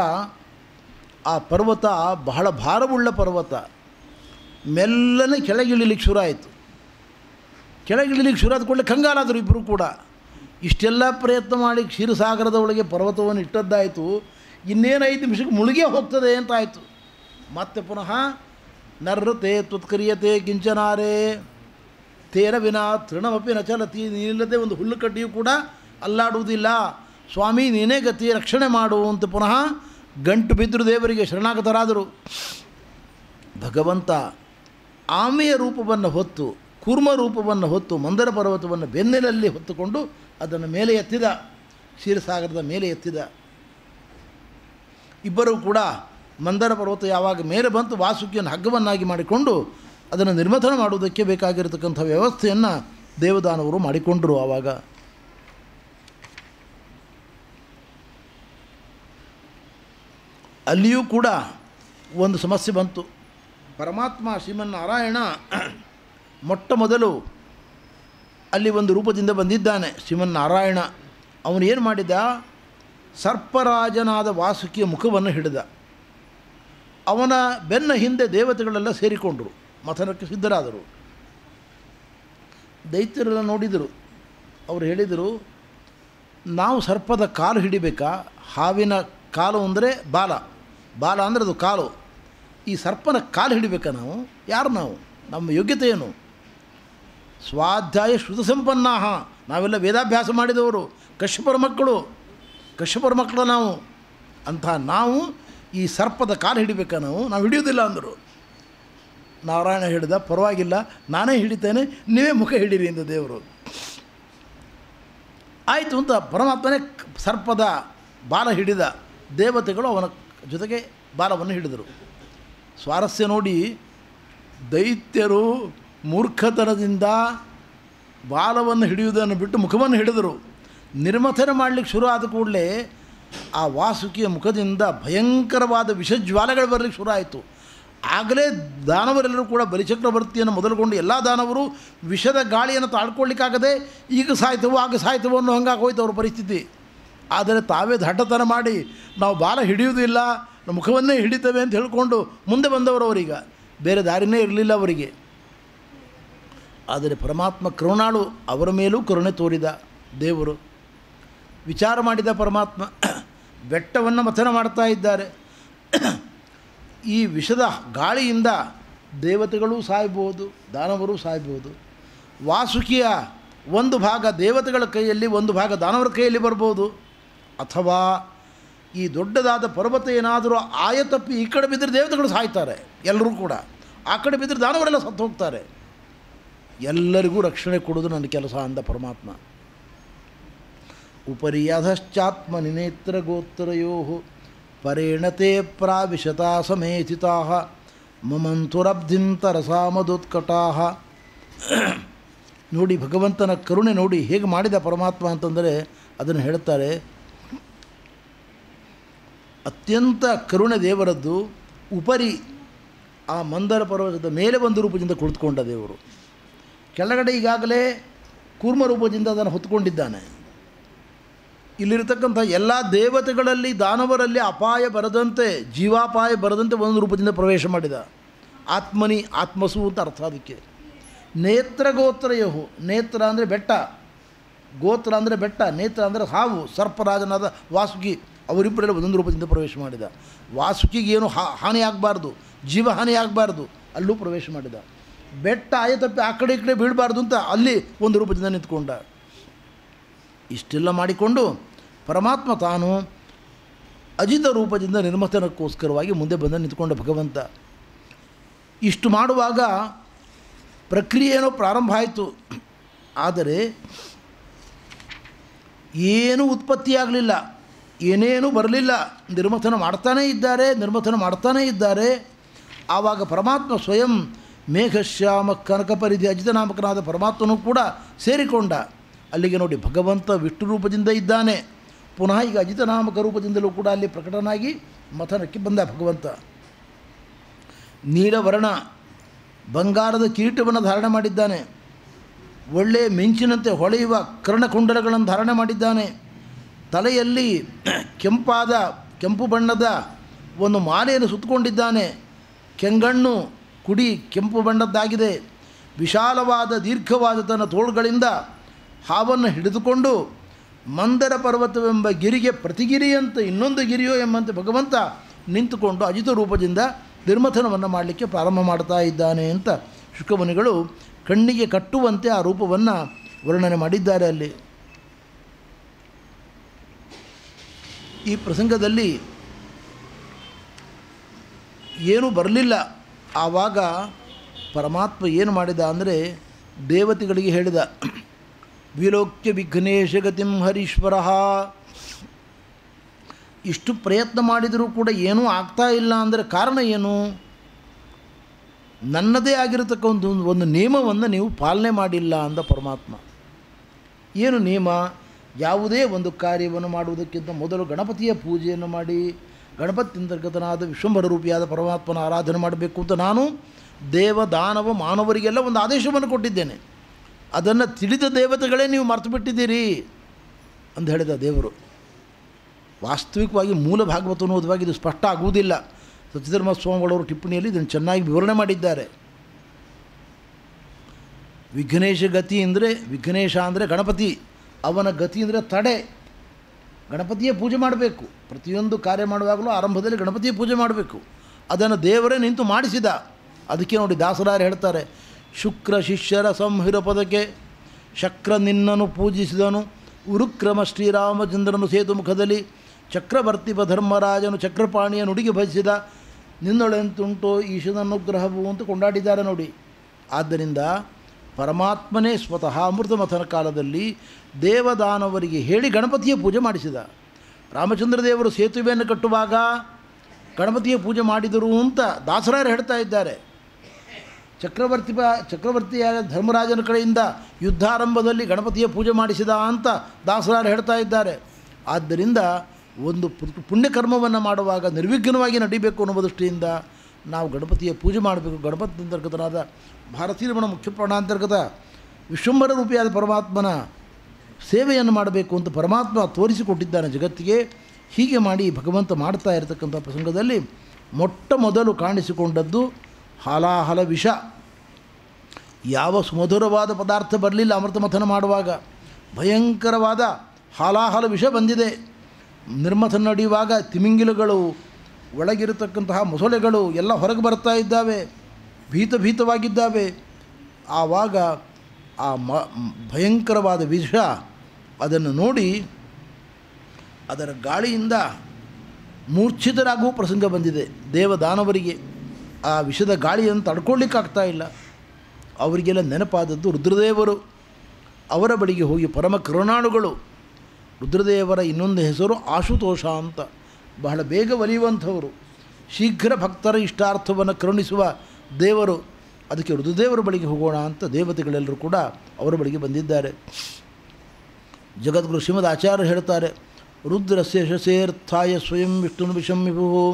ಆ ಪರ್ವತ ಬಹಳ ಭಾರವುಳ್ಳ ಪರ್ವತ. ಮೆಲ್ಲನೆ ಕೆಳಗಿಳಿಲಿಕ್ಕೆ ಶುರು ಆಯಿತು. ಕೆಳಗಿಳಿಲಿಕ್ಕೆ ಶುರು ಆದ ಕೂಡಲೇ ಕಂಗಾಲಾದರು ಇಬ್ಬರು ಕೂಡ. ಇಷ್ಟೆಲ್ಲ ಪ್ರಯತ್ನ ಮಾಡಿ ಕ್ಷೀರಸಾಗರದ ಒಳಗೆ ಪರ್ವತವನ್ನು ಇಟ್ಟದ್ದಾಯಿತು, ಇನ್ನೇನು 5 ನಿಮಿಷಕ್ಕೆ ಮುಳುಗೇ ಹೋಗ್ತದೆ ಅಂತ ಆಯಿತು. ಮತ್ತೆ ಪುನಃ ನರ್ರತೆ ತ್ವತ್ಕರಿಯತೆ ಕಿಂಚನಾರೇ ತೇರ ವಿನಾ ತೃಣಮಪಿ ನ ಚಲತಿ, ನೀನಿಲ್ಲದೆ ಒಂದು ಹುಲ್ಲು ಕಡ್ಡಿಯೂ ಕೂಡ ಅಲ್ಲಾಡುವುದಿಲ್ಲ, ಸ್ವಾಮಿ ನೀನೇ ಗತಿ, ರಕ್ಷಣೆ ಮಾಡು ಅಂತ ಪುನಃ ಗಂಟು ಬಿದ್ದರು, ದೇವರಿಗೆ ಶರಣಾಗತರಾದರು. ಭಗವಂತ ಆಮೆಯ ರೂಪವನ್ನು ಹೊತ್ತು, ಕೂರ್ಮ ರೂಪವನ್ನು ಹೊತ್ತು ಮಂದರ ಪರ್ವತವನ್ನು ಬೆನ್ನಿನಲ್ಲಿ ಹೊತ್ತುಕೊಂಡು ಅದನ್ನು ಮೇಲೆ ಎತ್ತಿದ, ಕ್ಷೀರಸಾಗರದ ಮೇಲೆ ಎತ್ತಿದ. ಇಬ್ಬರೂ ಕೂಡ ಮಂದರ ಪರ್ವತ ಯಾವಾಗ ಮೇಲೆ ಬಂತು, ವಾಸುಕಿಯನ್ನು ಹಗ್ಗವನ್ನಾಗಿ ಮಾಡಿಕೊಂಡು ಅದನ್ನು ನಿರ್ಮಥನ ಮಾಡುವುದಕ್ಕೆ ಬೇಕಾಗಿರತಕ್ಕಂಥ ವ್ಯವಸ್ಥೆಯನ್ನು ದೇವದಾನವರು ಮಾಡಿಕೊಂಡರು. ಆವಾಗ ಅಲ್ಲಿಯೂ ಕೂಡ ಒಂದು ಸಮಸ್ಯೆ ಬಂತು. ಪರಮಾತ್ಮ ಶ್ರೀಮನ್ನಾರಾಯಣ ಮೊಟ್ಟ ಮೊದಲು ಅಲ್ಲಿ ಒಂದು ರೂಪದಿಂದ ಬಂದಿದ್ದಾನೆ ಶ್ರೀಮನ್ನಾರಾಯಣ. ಅವನು ಏನು ಮಾಡಿದ, ಸರ್ಪರಾಜನಾದ ವಾಸುಕಿಯ ಮುಖವನ್ನು ಹಿಡಿದ. ಅವನ ಬೆನ್ನ ಹಿಂದೆ ದೇವತೆಗಳೆಲ್ಲ ಸೇರಿಕೊಂಡರು, ಮಥನಕ್ಕೆ ಸಿದ್ಧರಾದರು. ದೈತ್ಯರೆಲ್ಲ ನೋಡಿದರು. ಅವರು ಹೇಳಿದರು, ನಾವು ಸರ್ಪದ ಕಾಲು ಹಿಡಿಬೇಕಾ? ಹಾವಿನ ಕಾಲು ಅಂದರೆ ಬಾಲ, ಬಾಲ ಅಂದರೆ ಅದು ಕಾಲು. ಈ ಸರ್ಪನ ಕಾಲು ಹಿಡಿಬೇಕಾ ನಾವು? ಯಾರು ನಾವು? ನಮ್ಮ ಯೋಗ್ಯತೆ ಏನು? ಸ್ವಾಧ್ಯಾಯ ಶ್ರುತ ಸಂಪನ್ನಾಹ, ನಾವೆಲ್ಲ ವೇದಾಭ್ಯಾಸ ಮಾಡಿದವರು, ಕಶ್ಯಪರ ಮಕ್ಕಳು ನಾವು. ಅಂಥ ನಾವು ಈ ಸರ್ಪದ ಕಾಲು ಹಿಡಿಬೇಕಾ? ನಾವು ಹಿಡಿಯೋದಿಲ್ಲ ಅಂದರು. ನಾರಾಯಣ ಹಿಡಿದ, ಪರವಾಗಿಲ್ಲ ನಾನೇ ಹಿಡಿತೇನೆ, ನೀವೇ ಮುಖ ಹಿಡೀರಿ ಎಂದು ದೇವರು. ಆಯಿತು ಅಂತ ಪರಮಾತ್ಮನೇ ಸರ್ಪದ ಬಾಲ ಹಿಡಿದ. ದೇವತೆಗಳು ಅವನ ಜೊತೆಗೆ ಬಾಲವನ್ನು ಹಿಡಿದರು. ಸ್ವಾರಸ್ಯ ನೋಡಿ, ದೈತ್ಯರು ಮೂರ್ಖತನದಿಂದ ಬಾಲವನ್ನು ಹಿಡಿಯುವುದನ್ನು ಬಿಟ್ಟು ಮುಖವನ್ನು ಹಿಡಿದರು. ನಿರ್ಮಥನ ಮಾಡಲಿಕ್ಕೆ ಶುರು ಆದ ಕೂಡಲೇ ಆ ವಾಸುಕಿಯ ಮುಖದಿಂದ ಭಯಂಕರವಾದ ವಿಷಜ್ವಾಲೆಗಳು ಬರಲಿಕ್ಕೆ ಶುರು ಆಯಿತು. ಆಗಲೇ ದಾನವರೆಲ್ಲರೂ ಕೂಡ ಬಲಿಚಕ್ರವರ್ತಿಯನ್ನು ಮೊದಲುಗೊಂಡು ಎಲ್ಲ ದಾನವರು ವಿಷದ ಗಾಳಿಯನ್ನು ತಾಳ್ಕೊಳ್ಳಿಕ್ಕಾಗದೆ ಈಗ ಸಾಯ್ತವೋ ಆಗ ಸಾಯ್ತವೋ ಅನ್ನೋ ಹಂಗಾಗಿ ಹೋಯ್ತು ಅವ್ರ ಪರಿಸ್ಥಿತಿ. ಆದರೆ ತಾವೇ ದಡ್ಡತನ ಮಾಡಿ ನಾವು ಬಾಲ ಹಿಡಿಯುವುದಿಲ್ಲ, ಮುಖವನ್ನೇ ಹಿಡಿತೇವೆ ಅಂತ ಹೇಳಿಕೊಂಡು ಮುಂದೆ ಬಂದವರು. ಅವರೀಗ ಬೇರೆ ದಾರಿನೇ ಇರಲಿಲ್ಲ ಅವರಿಗೆ. ಆದರೆ ಪರಮಾತ್ಮ ಕರುಣಾಳು, ಅವರ ಮೇಲೂ ಕರುಣೆ ತೋರಿದ ದೇವರು. ವಿಚಾರ ಮಾಡಿದ ಪರಮಾತ್ಮ, ಬೆಟ್ಟವನ್ನು ಮಥನ ಮಾಡ್ತಾ ಇದ್ದಾರೆ. ಈ ವಿಷದ ಗಾಳಿಯಿಂದ ದೇವತೆಗಳೂ ಸಾಯ್ಬೋದು, ದಾನವರು ಸಾಯ್ಬೋದು. ವಾಸುಕಿಯ ಒಂದು ಭಾಗ ದೇವತೆಗಳ ಕೈಯಲ್ಲಿ, ಒಂದು ಭಾಗ ದಾನವರ ಕೈಯಲ್ಲಿ ಬರ್ಬೋದು. ಅಥವಾ ಈ ದೊಡ್ಡದಾದ ಪರ್ವತ ಏನಾದರೂ ಆಯತಪ್ಪಿ ಈ ಕಡೆ ಬಿದ್ದರೆ ದೇವತೆಗಳು ಸಾಯ್ತಾರೆ ಎಲ್ಲರೂ ಕೂಡ, ಆ ಕಡೆ ಬಿದ್ದರೆ ದಾನವರೆಲ್ಲ ಸತ್ತು ಹೋಗ್ತಾರೆ. ಎಲ್ಲರಿಗೂ ರಕ್ಷಣೆ ಕೊಡೋದು ನನ್ನ ಕೆಲಸ ಅಂದ ಪರಮಾತ್ಮ. ಉಪರಿ ಅಧಶ್ಚಾತ್ಮ ನಿನೇತ್ರ ಗೋತ್ರಯೋ ಪರೇಣತೆ ಪ್ರಾವಿಶತಾ ಸಮೇಥಿತಾ ಮಮಂತುರಬ್ಧಿಂ ತರಸಾ ಮದೋತ್ಕಟಾ. ನೋಡಿ ಭಗವಂತನ ಕರುಣೆ ನೋಡಿ ಹೇಗೆ ಮಾಡಿದ ಪರಮಾತ್ಮ ಅಂತಂದರೆ ಅದನ್ನು ಹೇಳ್ತಾರೆ. ಅತ್ಯಂತ ಕರುಣೆ ದೇವರದ್ದು. ಉಪರಿ ಆ ಮಂದರ ಪರ್ವತದ ಮೇಲೆ ಒಂದು ರೂಪದಿಂದ ಕುಳಿತುಕೊಂಡ ದೇವರು. ಕೆಳಗಡೆ ಈಗಾಗಲೇ ಕೂರ್ಮ ರೂಪದಿಂದ ಅದನ್ನು ಹೊತ್ತುಕೊಂಡಿದ್ದಾನೆ. ಇಲ್ಲಿರತಕ್ಕಂಥ ಎಲ್ಲ ದೇವತೆಗಳಲ್ಲಿ, ದಾನವರಲ್ಲಿ ಅಪಾಯ ಬರದಂತೆ, ಜೀವಾಪಾಯ ಬರದಂತೆ ಒಂದು ರೂಪದಿಂದ ಪ್ರವೇಶ ಮಾಡಿದ. ಆತ್ಮನಿ, ಆತ್ಮಸು ಅಂತ ಅರ್ಥ ಅದಕ್ಕೆ. ನೇತ್ರ ಗೋತ್ರಯಹು, ನೇತ್ರ ಅಂದರೆ ಬೆಟ್ಟ, ಗೋತ್ರ ಅಂದರೆ ಬೆಟ್ಟ, ನೇತ್ರ ಅಂದರೆ ಹಾವು. ಸರ್ಪರಾಜನಾದ ವಾಸುಕಿ ಅವರಿಬ್ಬರೆಲ್ಲ ಒಂದೊಂದು ರೂಪದಿಂದ ಪ್ರವೇಶ ಮಾಡಿದ. ವಾಸುಕಿಗೇನು ಹಾನಿ ಆಗಬಾರ್ದು, ಜೀವ ಹಾನಿ ಆಗಬಾರ್ದು, ಅಲ್ಲೂ ಪ್ರವೇಶ ಮಾಡಿದ. ಬೆಟ್ಟ ಆಯತಪ್ಪಿ ಆ ಕಡೆ ಈ ಕಡೆ ಬೀಳಬಾರ್ದು ಅಂತ ಅಲ್ಲಿ ಒಂದು ರೂಪದಿಂದ ನಿಂತ್ಕೊಂಡ. ಇಷ್ಟೆಲ್ಲ ಮಾಡಿಕೊಂಡು ಪರಮಾತ್ಮ ತಾನು ಅಜಿತ ರೂಪದಿಂದ ನಿರ್ಮಥನಕ್ಕೋಸ್ಕರವಾಗಿ ಮುಂದೆ ಬಂದು ನಿಂತ್ಕೊಂಡ ಭಗವಂತ. ಇಷ್ಟು ಮಾಡುವಾಗ ಪ್ರಕ್ರಿಯೆ ಏನೋ ಪ್ರಾರಂಭ ಆಯಿತು. ಆದರೆ ಏನೂ ಉತ್ಪತ್ತಿಯಾಗಲಿಲ್ಲ, ಏನೇನೂ ಬರಲಿಲ್ಲ. ನಿರ್ಮಥನ ಮಾಡ್ತಾನೇ ಇದ್ದಾರೆ. ಆವಾಗ ಪರಮಾತ್ಮ ಸ್ವಯಂ ಮೇಘಶ್ಯಾಮ ಕನಕಪರಿಧಿ ಅಜಿತನಾಮಕನಾದ ಪರಮಾತ್ಮನೂ ಕೂಡ ಸೇರಿಕೊಂಡ. ಅಲ್ಲಿಗೆ ನೋಡಿ ಭಗವಂತ ವಿಷ್ಣು ರೂಪದಿಂದ ಇದ್ದಾನೆ, ಪುನಃ ಈಗ ಅಜಿತನಾಮಕ ರೂಪದಿಂದಲೂ ಕೂಡ ಅಲ್ಲಿ ಪ್ರಕಟನಾಗಿ ಮಥನಕ್ಕೆ ಬಂದ ಭಗವಂತ. ನೀಲವರ್ಣ ಬಂಗಾರದ ಕಿರೀಟವನ್ನು ಧಾರಣೆ ಮಾಡಿದ್ದಾನೆ. ಒಳ್ಳೆಯ ಮಿಂಚಿನಂತೆ ಹೊಳೆಯುವ ಕರ್ಣಕುಂಡಲಗಳನ್ನು ಧಾರಣೆ ಮಾಡಿದ್ದಾನೆ. ತಲೆಯಲ್ಲಿ ಕೆಂಪು ಬಣ್ಣದ ಒಂದು ಮಾಲೆಯನ್ನು ಸುತ್ತಕೊಂಡಿದ್ದಾನೆ. ಕೆಂಗಣ್ಣು ಕುಡಿ ಕೆಂಪು ಬಣ್ಣದ್ದಾಗಿದೆ. ವಿಶಾಲವಾದ ದೀರ್ಘವಾದ ತನ್ನ ತೋಳುಗಳಿಂದ ಹಾವನ್ನು ಹಿಡಿದುಕೊಂಡು ಮಂದರ ಪರ್ವತವೆಂಬ ಗಿರಿಗೆ ಪ್ರತಿಗಿರಿಯಂತೆ ಇನ್ನೊಂದು ಗಿರಿಯೋ ಎಂಬಂತೆ ಭಗವಂತ ನಿಂತುಕೊಂಡು ಅಜಿತ ರೂಪದಿಂದ ನಿರ್ಮಥನವನ್ನು ಮಾಡಲಿಕ್ಕೆ ಪ್ರಾರಂಭ ಮಾಡ್ತಾ ಇದ್ದಾನೆ ಅಂತ ಶುಕಮುನಿಗಳು ಕಣ್ಣಿಗೆ ಕಟ್ಟುವಂತೆ ಆ ರೂಪವನ್ನು ವರ್ಣನೆ ಮಾಡಿದ್ದಾರೆ. ಅಲ್ಲಿ ಈ ಪ್ರಸಂಗದಲ್ಲಿ ಏನೂ ಬರಲಿಲ್ಲ. ಆವಾಗ ಪರಮಾತ್ಮ ಏನು ಮಾಡಿದ ಅಂದರೆ ದೇವತೆಗಳಿಗೆ ಹೇಳಿದ, ವಿಲೋಕ್ಯ ವಿಘ್ನೇಶ ಗತಿಂ ಹರೀಶ್ವರ. ಇಷ್ಟು ಪ್ರಯತ್ನ ಮಾಡಿದರೂ ಕೂಡ ಏನೂ ಆಗ್ತಾ ಇಲ್ಲ ಅಂದರೆ ಕಾರಣ ಏನು? ನನ್ನದೇ ಆಗಿರತಕ್ಕ ಒಂದು ನಿಯಮವನ್ನು ನೀವು ಪಾಲನೆ ಮಾಡಿಲ್ಲ ಅಂದ ಪರಮಾತ್ಮ. ಏನು ನಿಯಮ? ಯಾವುದೇ ಒಂದು ಕಾರ್ಯವನ್ನು ಮಾಡುವುದಕ್ಕಿಂತ ಮೊದಲು ಗಣಪತಿಯ ಪೂಜೆಯನ್ನು ಮಾಡಿ ಗಣಪತಿ ಅಂತರ್ಗತನಾದ ವಿಶ್ವಂಭರ ರೂಪಿಯಾದ ಪರಮಾತ್ಮನ ಆರಾಧನೆ ಮಾಡಬೇಕು ಅಂತ ನಾನು ದೇವ ದಾನವ ಮಾನವರಿಗೆಲ್ಲ ಒಂದು ಆದೇಶವನ್ನು ಕೊಟ್ಟಿದ್ದೇನೆ. ಅದನ್ನು ತಿಳಿದ ದೇವತೆಗಳೇ ನೀವು ಮರೆತು ಬಿಟ್ಟಿದ್ದೀರಿ ಅಂತ ಹೇಳಿದ ದೇವರು. ವಾಸ್ತವಿಕವಾಗಿ ಮೂಲ ಭಾಗವತವನ್ನು ಓದುವಾಗ ಇದು ಸ್ಪಷ್ಟ ಆಗುವುದಿಲ್ಲ. ಸತ್ಯಧರ್ಮ ಸ್ವಾಮಿಗಳವರು ಟಿಪ್ಪಣಿಯಲ್ಲಿ ಇದನ್ನು ಚೆನ್ನಾಗಿ ವಿವರಣೆ ಮಾಡಿದ್ದಾರೆ. ವಿಘ್ನೇಶ ಗತಿ ಅಂದರೆ, ವಿಘ್ನೇಶ ಅಂದರೆ ಗಣಪತಿ, ಅವನ ಗತಿ ಅಂದರೆ ತಡೆ. ಗಣಪತಿಯ ಪೂಜೆ ಮಾಡಬೇಕು. ಪ್ರತಿಯೊಂದು ಕಾರ್ಯ ಮಾಡುವಾಗಲೂ ಆರಂಭದಲ್ಲಿ ಗಣಪತಿಯ ಪೂಜೆ ಮಾಡಬೇಕು. ಅದನ್ನು ದೇವರೇ ನಿಂತು ಮಾಡಿಸಿದ. ಅದಕ್ಕೆ ನೋಡಿ ದಾಸರಾಯರು ಹೇಳ್ತಾರೆ, ಶುಕ್ರ ಶಿಷ್ಯರ ಸಂಹಿರ ಪದಕ್ಕೆ ಶಕ್ರ ನಿನ್ನನು ಪೂಜಿಸಿದನು, ಉರುಕ್ರಮ ಶ್ರೀರಾಮಚಂದ್ರನು ಸೇತು ಮುಖದಲ್ಲಿ ಚಕ್ರವರ್ತಿ ಧರ್ಮರಾಜನು ಚಕ್ರಪಾಣಿಯ ನುಡಿಗೆ ಭಜಿಸಿದ, ನಿನ್ನೊಳೆಂತುಂಟೋ ಈಶನನುಗ್ರಹವು ಅಂತ ಕೊಂಡಾಡಿದ್ದಾರೆ ನೋಡಿ. ಆದ್ದರಿಂದ ಪರಮಾತ್ಮನೇ ಸ್ವತಃ ಅಮೃತ ಮಥನ ಕಾಲದಲ್ಲಿ ದೇವದಾನವರಿಗೆ ಹೇಳಿ ಗಣಪತಿಯ ಪೂಜೆ ಮಾಡಿಸಿದ. ರಾಮಚಂದ್ರ ದೇವರು ಸೇತುವೆಯನ್ನು ಕಟ್ಟುವಾಗ ಗಣಪತಿಯ ಪೂಜೆ ಮಾಡಿದರು ಅಂತ ದಾಸರಾಯರು ಹೇಳ್ತಾ ಇದ್ದಾರೆ. ಚಕ್ರವರ್ತಿಯಾದ ಧರ್ಮರಾಜನ ಕಡೆಯಿಂದ ಯುದ್ಧಾರಂಭದಲ್ಲಿ ಗಣಪತಿಯ ಪೂಜೆ ಮಾಡಿಸಿದ ಅಂತ ದಾಸರಾಯರು ಹೇಳ್ತಾ ಇದ್ದಾರೆ. ಆದ್ದರಿಂದ ಒಂದು ಪುಣ್ಯಕರ್ಮವನ್ನು ಮಾಡುವಾಗ ನಿರ್ವಿಘ್ನವಾಗಿ ನಡಿಬೇಕು ಅನ್ನುವ ದೃಷ್ಟಿಯಿಂದ ನಾವು ಗಣಪತಿಯ ಪೂಜೆ ಮಾಡಬೇಕು. ಗಣಪತಿ ಅಂತರ್ಗತನಾದ ಭಾರತೀಯ ರಮಣ ಮುಖ್ಯ ಪ್ರಾಣಾಂತರ್ಗತ ವಿಶ್ವಂಭರ ರೂಪಿಯಾದ ಪರಮಾತ್ಮನ ಸೇವೆಯನ್ನು ಮಾಡಬೇಕು ಅಂತ ಪರಮಾತ್ಮ ತೋರಿಸಿಕೊಟ್ಟಿದ್ದಾನೆ ಜಗತ್ತಿಗೆ. ಹೀಗೆ ಮಾಡಿ ಭಗವಂತ ಮಾಡ್ತಾ ಇರತಕ್ಕಂಥ ಪ್ರಸಂಗದಲ್ಲಿ ಮೊಟ್ಟ ಮೊದಲು ಕಾಣಿಸಿಕೊಂಡದ್ದು ಹಾಲಾಹಲ ವಿಷ. ಯಾವ ಸುಮಧುರವಾದ ಪದಾರ್ಥ ಬರಲಿಲ್ಲ ಅಮೃತ ಮಥನ ಮಾಡುವಾಗ. ಭಯಂಕರವಾದ ಹಾಲಾಹಲ ವಿಷ ಬಂದಿದೆ. ನಿರ್ಮಥನ ನಡೆಯುವಾಗ ತಿಮಿಂಗಿಲಗಳು, ಒಳಗಿರತಕ್ಕಂತಹ ಮೊಸಳೆಗಳು ಎಲ್ಲ ಹೊರಗೆ ಬರ್ತಾ ಇದ್ದಾವೆ, ಭೀತವಾಗಿದ್ದಾವೆ. ಆವಾಗ ಆ ಭಯಂಕರವಾದ ವಿಷ ಅದನ್ನು ನೋಡಿ ಅದರ ಗಾಳಿಯಿಂದ ಮೂರ್ಛಿತರಾಗುವ ಪ್ರಸಂಗ ಬಂದಿದೆ ದೇವದಾನವರಿಗೆ. ಆ ವಿಷದ ಗಾಳಿಯನ್ನು ತಡ್ಕೊಳ್ಳಿಕ್ಕಾಗ್ತಾ ಇಲ್ಲ. ಅವರಿಗೆಲ್ಲ ನೆನಪಾದದ್ದು ರುದ್ರದೇವರು. ಅವರ ಬಳಿಗೆ ಹೋಗಿ ಪರಮ ಕರುಣಾಳುಗಳು. ರುದ್ರದೇವರ ಇನ್ನೊಂದು ಹೆಸರು ಆಶುತೋಷ ಅಂತ. ಬಹಳ ಬೇಗ ಒಲಿಯುವಂಥವರು, ಶೀಘ್ರ ಭಕ್ತರ ಇಷ್ಟಾರ್ಥವನ್ನು ಕರುಣಿಸುವ ದೇವರು. ಅದಕ್ಕೆ ರುದ್ರದೇವರ ಬಳಿಗೆ ಹೋಗೋಣ ಅಂತ ದೇವತೆಗಳೆಲ್ಲರೂ ಕೂಡ ಅವರ ಬಳಿಗೆ ಬಂದಿದ್ದಾರೆ. ಜಗದ್ಗುರು ಶ್ರೀಮದ್ ಆಚಾರ್ಯರು ಹೇಳ್ತಾರೆ, ರುದ್ರಸ್ಯ ಯಶಸೇರ್ಥಾಯ ಸ್ವಯಂ ವಿಷ್ಣು ವಿಷಂ ವಿಭು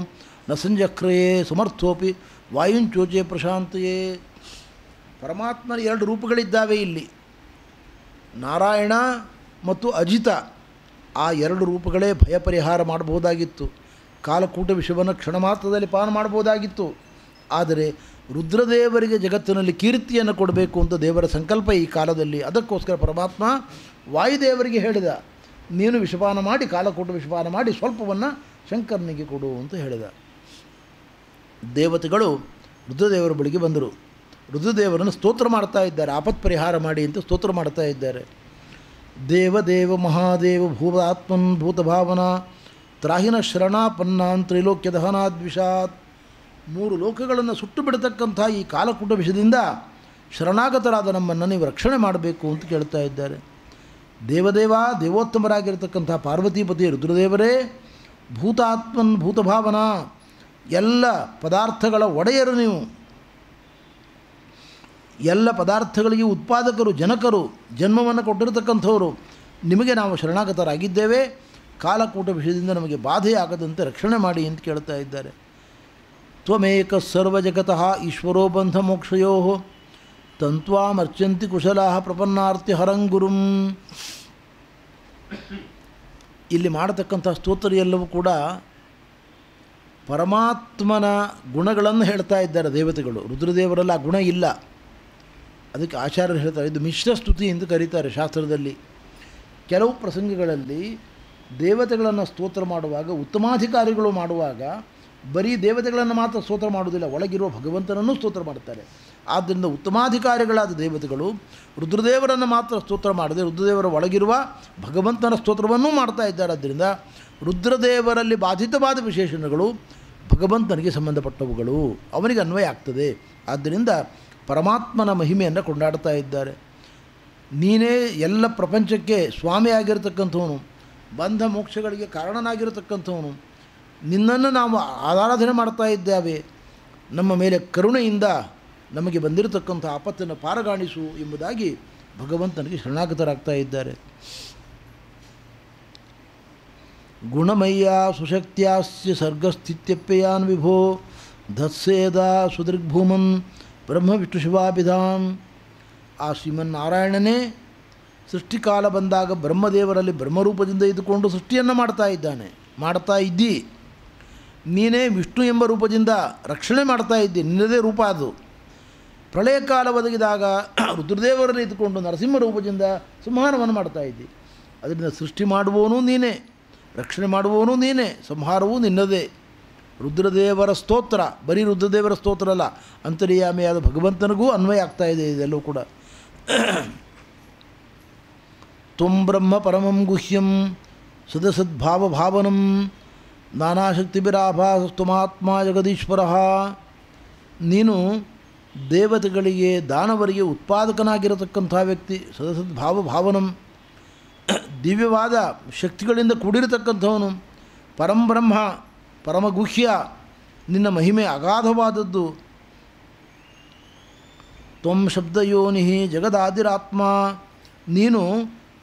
ನ ಸಂಜಕ್ರಯೇ ಸಮರ್ಥೋಪಿ ವಾಯುಂಚೋಚೆ ಪ್ರಶಾಂತಯೇ. ಪರಮಾತ್ಮನ ಎರಡು ರೂಪಗಳಿದ್ದಾವೆ ಇಲ್ಲಿ, ನಾರಾಯಣ ಮತ್ತು ಅಜಿತ. ಆ ಎರಡು ರೂಪಗಳೇ ಭಯ ಪರಿಹಾರ ಮಾಡಬಹುದಾಗಿತ್ತು. ಕಾಲಕೂಟ ವಿಷವನ್ನು ಕ್ಷಣ ಮಾತ್ರದಲ್ಲಿ ಪಾನ ಮಾಡಬಹುದಾಗಿತ್ತು. ಆದರೆ ರುದ್ರದೇವರಿಗೆ ಜಗತ್ತಿನಲ್ಲಿ ಕೀರ್ತಿಯನ್ನು ಕೊಡಬೇಕು ಅಂತ ದೇವರ ಸಂಕಲ್ಪ ಈ ಕಾಲದಲ್ಲಿ. ಅದಕ್ಕೋಸ್ಕರ ಪರಮಾತ್ಮ ವಾಯುದೇವರಿಗೆ ಹೇಳಿದ, ನೀನು ವಿಷಪಾನ ಮಾಡಿ, ಕಾಲಕೂಟ ವಿಷಪಾನ ಮಾಡಿ ಸ್ವಲ್ಪವನ್ನು ಶಂಕರನಿಗೆ ಕೊಡು ಅಂತ ಹೇಳಿದ. ದೇವತೆಗಳು ರುದ್ರದೇವರ ಬಳಿಗೆ ಬಂದರು. ರುದ್ರದೇವರನ್ನು ಸ್ತೋತ್ರ ಮಾಡ್ತಾ ಇದ್ದಾರೆ. ಆಪತ್ ಪರಿಹಾರ ಮಾಡಿ ಅಂತ ಸ್ತೋತ್ರ ಮಾಡ್ತಾ ಇದ್ದಾರೆ. ದೇವದೇವ ಮಹಾದೇವ ಭೂತಾತ್ಮನ್ ಭೂತಭಾವನಾ ತ್ರಾಹಿನ ಶರಣಾಪನ್ನಾನ್ ತ್ರೈಲೋಕ್ಯ ದಹನಾದ್ವಿಷಾತ್. ಮೂರು ಲೋಕಗಳನ್ನು ಸುಟ್ಟು ಬಿಡತಕ್ಕಂಥ ಈ ಕಾಲಕೂಟ ವಿಷದಿಂದ ಶರಣಾಗತರಾದ ನಮ್ಮನ್ನು ನೀವು ರಕ್ಷಣೆ ಮಾಡಬೇಕು ಅಂತ ಕೇಳ್ತಾ ಇದ್ದಾರೆ. ದೇವದೇವ, ದೇವೋತ್ತಮರಾಗಿರ್ತಕ್ಕಂಥ ಪಾರ್ವತೀಪತಿ ರುದ್ರದೇವರೇ, ಭೂತಾತ್ಮನ್ ಭೂತಭಾವನಾ, ಎಲ್ಲ ಪದಾರ್ಥಗಳ ಒಡೆಯರು ನೀವು, ಎಲ್ಲ ಪದಾರ್ಥಗಳಿಗೆ ಉತ್ಪಾದಕರು, ಜನಕರು, ಜನ್ಮವನ್ನು ಕೊಟ್ಟಿರತಕ್ಕಂಥವರು. ನಿಮಗೆ ನಾವು ಶರಣಾಗತರಾಗಿದ್ದೇವೆ. ಕಾಲಕೂಟ ವಿಷಯದಿಂದ ನಮಗೆ ಬಾಧೆಯಾಗದಂತೆ ರಕ್ಷಣೆ ಮಾಡಿ ಅಂತ ಕೇಳ್ತಾ ಇದ್ದಾರೆ. ತ್ವಮೇಕ ಸರ್ವಜಗತಃ ಈಶ್ವರೋ ಬಂಧ ಮೋಕ್ಷಯೋ ತಂತ್ವಾಮರ್ಚಂತಿ ಕುಶಲಾ ಪ್ರಪನ್ನಾರ್ತಿ ಹರಂಗುರುಂ. ಇಲ್ಲಿ ಮಾಡತಕ್ಕಂಥ ಸ್ತೋತ್ರ ಎಲ್ಲವೂ ಕೂಡ ಪರಮಾತ್ಮನ ಗುಣಗಳನ್ನು ಹೇಳ್ತಾ ಇದ್ದಾರೆ ದೇವತೆಗಳು. ರುದ್ರದೇವರಲ್ಲಿ ಆ ಗುಣ ಇಲ್ಲ. ಅದಕ್ಕೆ ಆಚಾರ್ಯರು ಹೇಳ್ತಾರೆ, ಇದು ಮಿಶ್ರ ಸ್ತುತಿ ಎಂದು ಕರೀತಾರೆ ಶಾಸ್ತ್ರದಲ್ಲಿ. ಕೆಲವು ಪ್ರಸಂಗಗಳಲ್ಲಿ ದೇವತೆಗಳನ್ನು ಸ್ತೋತ್ರ ಮಾಡುವಾಗ, ಉತ್ತಮಾಧಿಕಾರಿಗಳು ಮಾಡುವಾಗ ಬರೀ ದೇವತೆಗಳನ್ನು ಮಾತ್ರ ಸ್ತೋತ್ರ ಮಾಡುವುದಿಲ್ಲ, ಒಳಗಿರುವ ಭಗವಂತನನ್ನು ಸ್ತೋತ್ರ ಮಾಡ್ತಾರೆ. ಆದ್ದರಿಂದ ಉತ್ತಮಾಧಿಕಾರಿಗಳಾದ ದೇವತೆಗಳು ರುದ್ರದೇವರನ್ನು ಮಾತ್ರ ಸ್ತೋತ್ರ ಮಾಡದೆ ರುದ್ರದೇವರ ಒಳಗಿರುವ ಭಗವಂತನ ಸ್ತೋತ್ರವನ್ನೂ ಮಾಡ್ತಾ ಇದ್ದಾರೆ. ಆದ್ದರಿಂದ ರುದ್ರದೇವರಲ್ಲಿ ಬಾಧಿತವಾದ ವಿಶೇಷಣಗಳು ಭಗವಂತನಿಗೆ ಸಂಬಂಧಪಟ್ಟವುಗಳು, ಅವನಿಗೆ ಅನ್ವಯ ಆಗ್ತದೆ. ಆದ್ದರಿಂದ ಪರಮಾತ್ಮನ ಮಹಿಮೆಯನ್ನು ಕೊಂಡಾಡ್ತಾ ಇದ್ದಾರೆ. ನೀನೇ ಎಲ್ಲ ಪ್ರಪಂಚಕ್ಕೆ ಸ್ವಾಮಿಯಾಗಿರತಕ್ಕಂಥವನು, ಬಂಧ ಮೋಕ್ಷಗಳಿಗೆ ಕಾರಣನಾಗಿರತಕ್ಕಂಥವನು. ನಿನ್ನನ್ನು ನಾವು ಆರಾಧನೆ ಮಾಡ್ತಾ ಇದ್ದೇವೆ. ನಮ್ಮ ಮೇಲೆ ಕರುಣೆಯಿಂದ ನಮಗೆ ಬಂದಿರತಕ್ಕಂಥ ಆಪತ್ತನ್ನು ಪಾರಗಾಣಿಸು ಎಂಬುದಾಗಿ ಭಗವಂತನಿಗೆ ಶರಣಾಗತರಾಗ್ತಾ ಇದ್ದಾರೆ. ಗುಣಮಯ್ಯ ಸುಶಕ್ತ್ಯಾಸ್ಯ ಸರ್ಗಸ್ಥಿತ್ಯಪ್ಯಯಾನ್ ವಿಭೋ ಧತ್ಸೇದ ಸುದೃಗ್ಭೂಮನ್ ಬ್ರಹ್ಮ ವಿಷ್ಣು ಶಿವಾಭಿಧಾನ್. ಆ ಶ್ರೀಮನ್ನಾರಾಯಣನೇ ಸೃಷ್ಟಿಕಾಲ ಬಂದಾಗ ಬ್ರಹ್ಮದೇವರಲ್ಲಿ ಬ್ರಹ್ಮರೂಪದಿಂದ ಇದ್ದುಕೊಂಡು ಸೃಷ್ಟಿಯನ್ನು ಮಾಡ್ತಾ ಇದ್ದಿ. ನೀನೇ ವಿಷ್ಣು ಎಂಬ ರೂಪದಿಂದ ರಕ್ಷಣೆ ಮಾಡ್ತಾ ಇದ್ದಿ, ನಿನ್ನದೇ ರೂಪ ಅದು. ಪ್ರಳಯ ಕಾಲ ಒದಗಿದಾಗ ರುದ್ರದೇವರಲ್ಲಿ ಇದ್ದುಕೊಂಡು ನರಸಿಂಹ ರೂಪದಿಂದ ಸಂಹಾರವನ್ನು ಮಾಡ್ತಾ ಇದ್ದಿ. ಅದರಿಂದ ಸೃಷ್ಟಿ ಮಾಡುವವನು ನೀನೇ, ರಕ್ಷಣೆ ಮಾಡುವವನು ನೀನೇ, ಸಂಹಾರವೂ ನಿನ್ನದೇ. ರುದ್ರದೇವರ ಸ್ತೋತ್ರ ಬರೀ ರುದ್ರದೇವರ ಸ್ತೋತ್ರ ಅಲ್ಲ, ಅಂತರ್ಯಾಮಿಯಾದ ಭಗವಂತನಿಗೂ ಅನ್ವಯ ಆಗ್ತಾ ಇದೆ ಇದೆಲ್ಲವೂ ಕೂಡ. ತ್ವಂ ಬ್ರಹ್ಮ ಪರಮಂ ಗುಹ್ಯಂ ಸದಸದ್ಭಾವಭಾವನಂ ನಾನಾಶಕ್ತಿಭಿರಾಭಾಸಸ್ತುಮಾತ್ಮ ಜಗದೀಶ್ವರ. ನೀನು ದೇವತೆಗಳಿಗೆ ದಾನವರಿಗೆ ಉತ್ಪಾದಕನಾಗಿರತಕ್ಕಂಥ ವ್ಯಕ್ತಿ. ಸದಸದ್ಭಾವಭಾವನಂ, ದಿವ್ಯವಾದ ಶಕ್ತಿಗಳಿಂದ ಕೂಡಿರತಕ್ಕಂಥವನು. ಪರಂಬ್ರಹ್ಮ, ಪರಮಗುಹ್ಯ, ನಿನ್ನ ಮಹಿಮೆ ಅಗಾಧವಾದದ್ದು. ತ್ವಂ ಶಬ್ದಯೋನಿ ಜಗದಾದಿರಾತ್ಮ, ನೀನು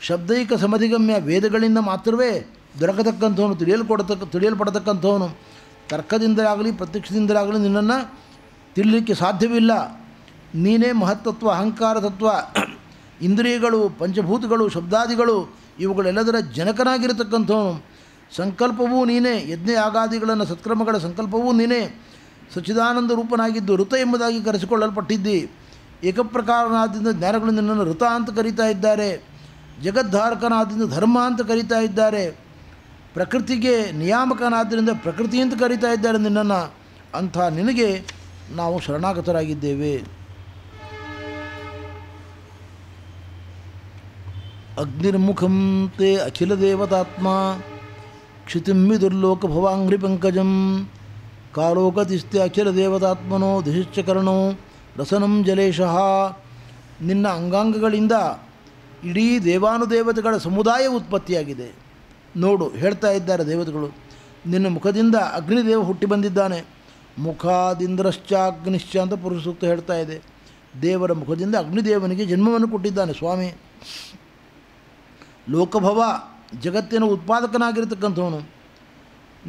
ಶಬ್ದೈಕ ಸಮಧಿಗಮ್ಯ, ವೇದಗಳಿಂದ ಮಾತ್ರವೇ ದೊರಕತಕ್ಕಂಥವನು, ತಿಳಿಯಲ್ಪಡತಕ್ಕಂಥವನು. ತರ್ಕದಿಂದಲಾಗಲಿ ಪ್ರತ್ಯಕ್ಷದಿಂದಲಾಗಲಿ ನಿನ್ನನ್ನು ತಿಳಿಲಿಕ್ಕೆ ಸಾಧ್ಯವಿಲ್ಲ. ನೀನೇ ಮಹತ್ತತ್ವ, ಅಹಂಕಾರ ತತ್ವ, ಇಂದ್ರಿಯಗಳು, ಪಂಚಭೂತಗಳು, ಶಬ್ದಾದಿಗಳು ಇವುಗಳೆಲ್ಲದರ ಜನಕನಾಗಿರತಕ್ಕಂಥವನು. ಸಂಕಲ್ಪವೂ ನೀನೇ, ಯಜ್ಞ ಯಾಗಾದಿಗಳನ್ನು ಸತ್ಕರ್ಮಗಳ ಸಂಕಲ್ಪವೂ ನೀನೇ. ಸಚ್ಚಿದಾನಂದ ರೂಪನಾಗಿದ್ದು ಋತ ಎಂಬುದಾಗಿ ಕರೆಸಿಕೊಳ್ಳಲ್ಪಟ್ಟಿದ್ದಿ. ಏಕಪ್ರಕಾರನಾದ್ದರಿಂದ ಜ್ಞಾನಗಳು ನಿನ್ನನ್ನು ಋತ ಅಂತ ಕರೀತಾ ಇದ್ದಾರೆ. ಜಗದ್ಧಾರಕನಾದ್ದರಿಂದ ಧರ್ಮ ಅಂತ ಕರೀತಾ ಇದ್ದಾರೆ. ಪ್ರಕೃತಿಗೆ ನಿಯಾಮಕನಾದ್ದರಿಂದ ಪ್ರಕೃತಿ ಅಂತ ಕರೀತಾ ಇದ್ದಾರೆ ನಿನ್ನನ್ನು. ಅಂಥ ನಿನಗೆ ನಾವು ಶರಣಾಗತರಾಗಿದ್ದೇವೆ. ಅಗ್ನಿರ್ಮುಖಂ ತೇ ಅಖಿಲ ದೇವತಾತ್ಮ ಕ್ಷಿತಿಂಬಿದುರ್ಲೋಕ ಭವಾಂಗ್ರಿ ಪಂಕಜಂ ಕಾಲೋಕತಿಸ್ತೆ ಅಖಿಲ ದೇವತಾತ್ಮನೋ ದಿಶಿಶ್ಚಕರಣೋ ರಸನಂ ಜಲೇಶಃ. ನಿನ್ನ ಅಂಗಾಂಗಗಳಿಂದ ಇಡೀ ದೇವಾನುದೇವತೆಗಳ ಸಮುದಾಯ ಉತ್ಪತ್ತಿಯಾಗಿದೆ. ನೋಡು, ಹೇಳ್ತಾ ಇದ್ದಾರೆ ದೇವತೆಗಳು, ನಿನ್ನ ಮುಖದಿಂದ ಅಗ್ನಿದೇವ ಹುಟ್ಟಿ ಬಂದಿದ್ದಾನೆ. ಮುಖಾದಿಂದ್ರಶ್ಚಾಗ್ನಿಶ್ಚ ಅಂತ ಪುರುಷ ಸೂಕ್ತ ಹೇಳ್ತಾ ಇದೆ. ದೇವರ ಮುಖದಿಂದ ಅಗ್ನಿದೇವನಿಗೆ ಜನ್ಮವನ್ನು ಕೊಟ್ಟಿದ್ದಾನೆ ಸ್ವಾಮಿ. ಲೋಕಭವ, ಜಗತ್ತಿನ ಉತ್ಪಾದಕನಾಗಿರತಕ್ಕಂಥವನು.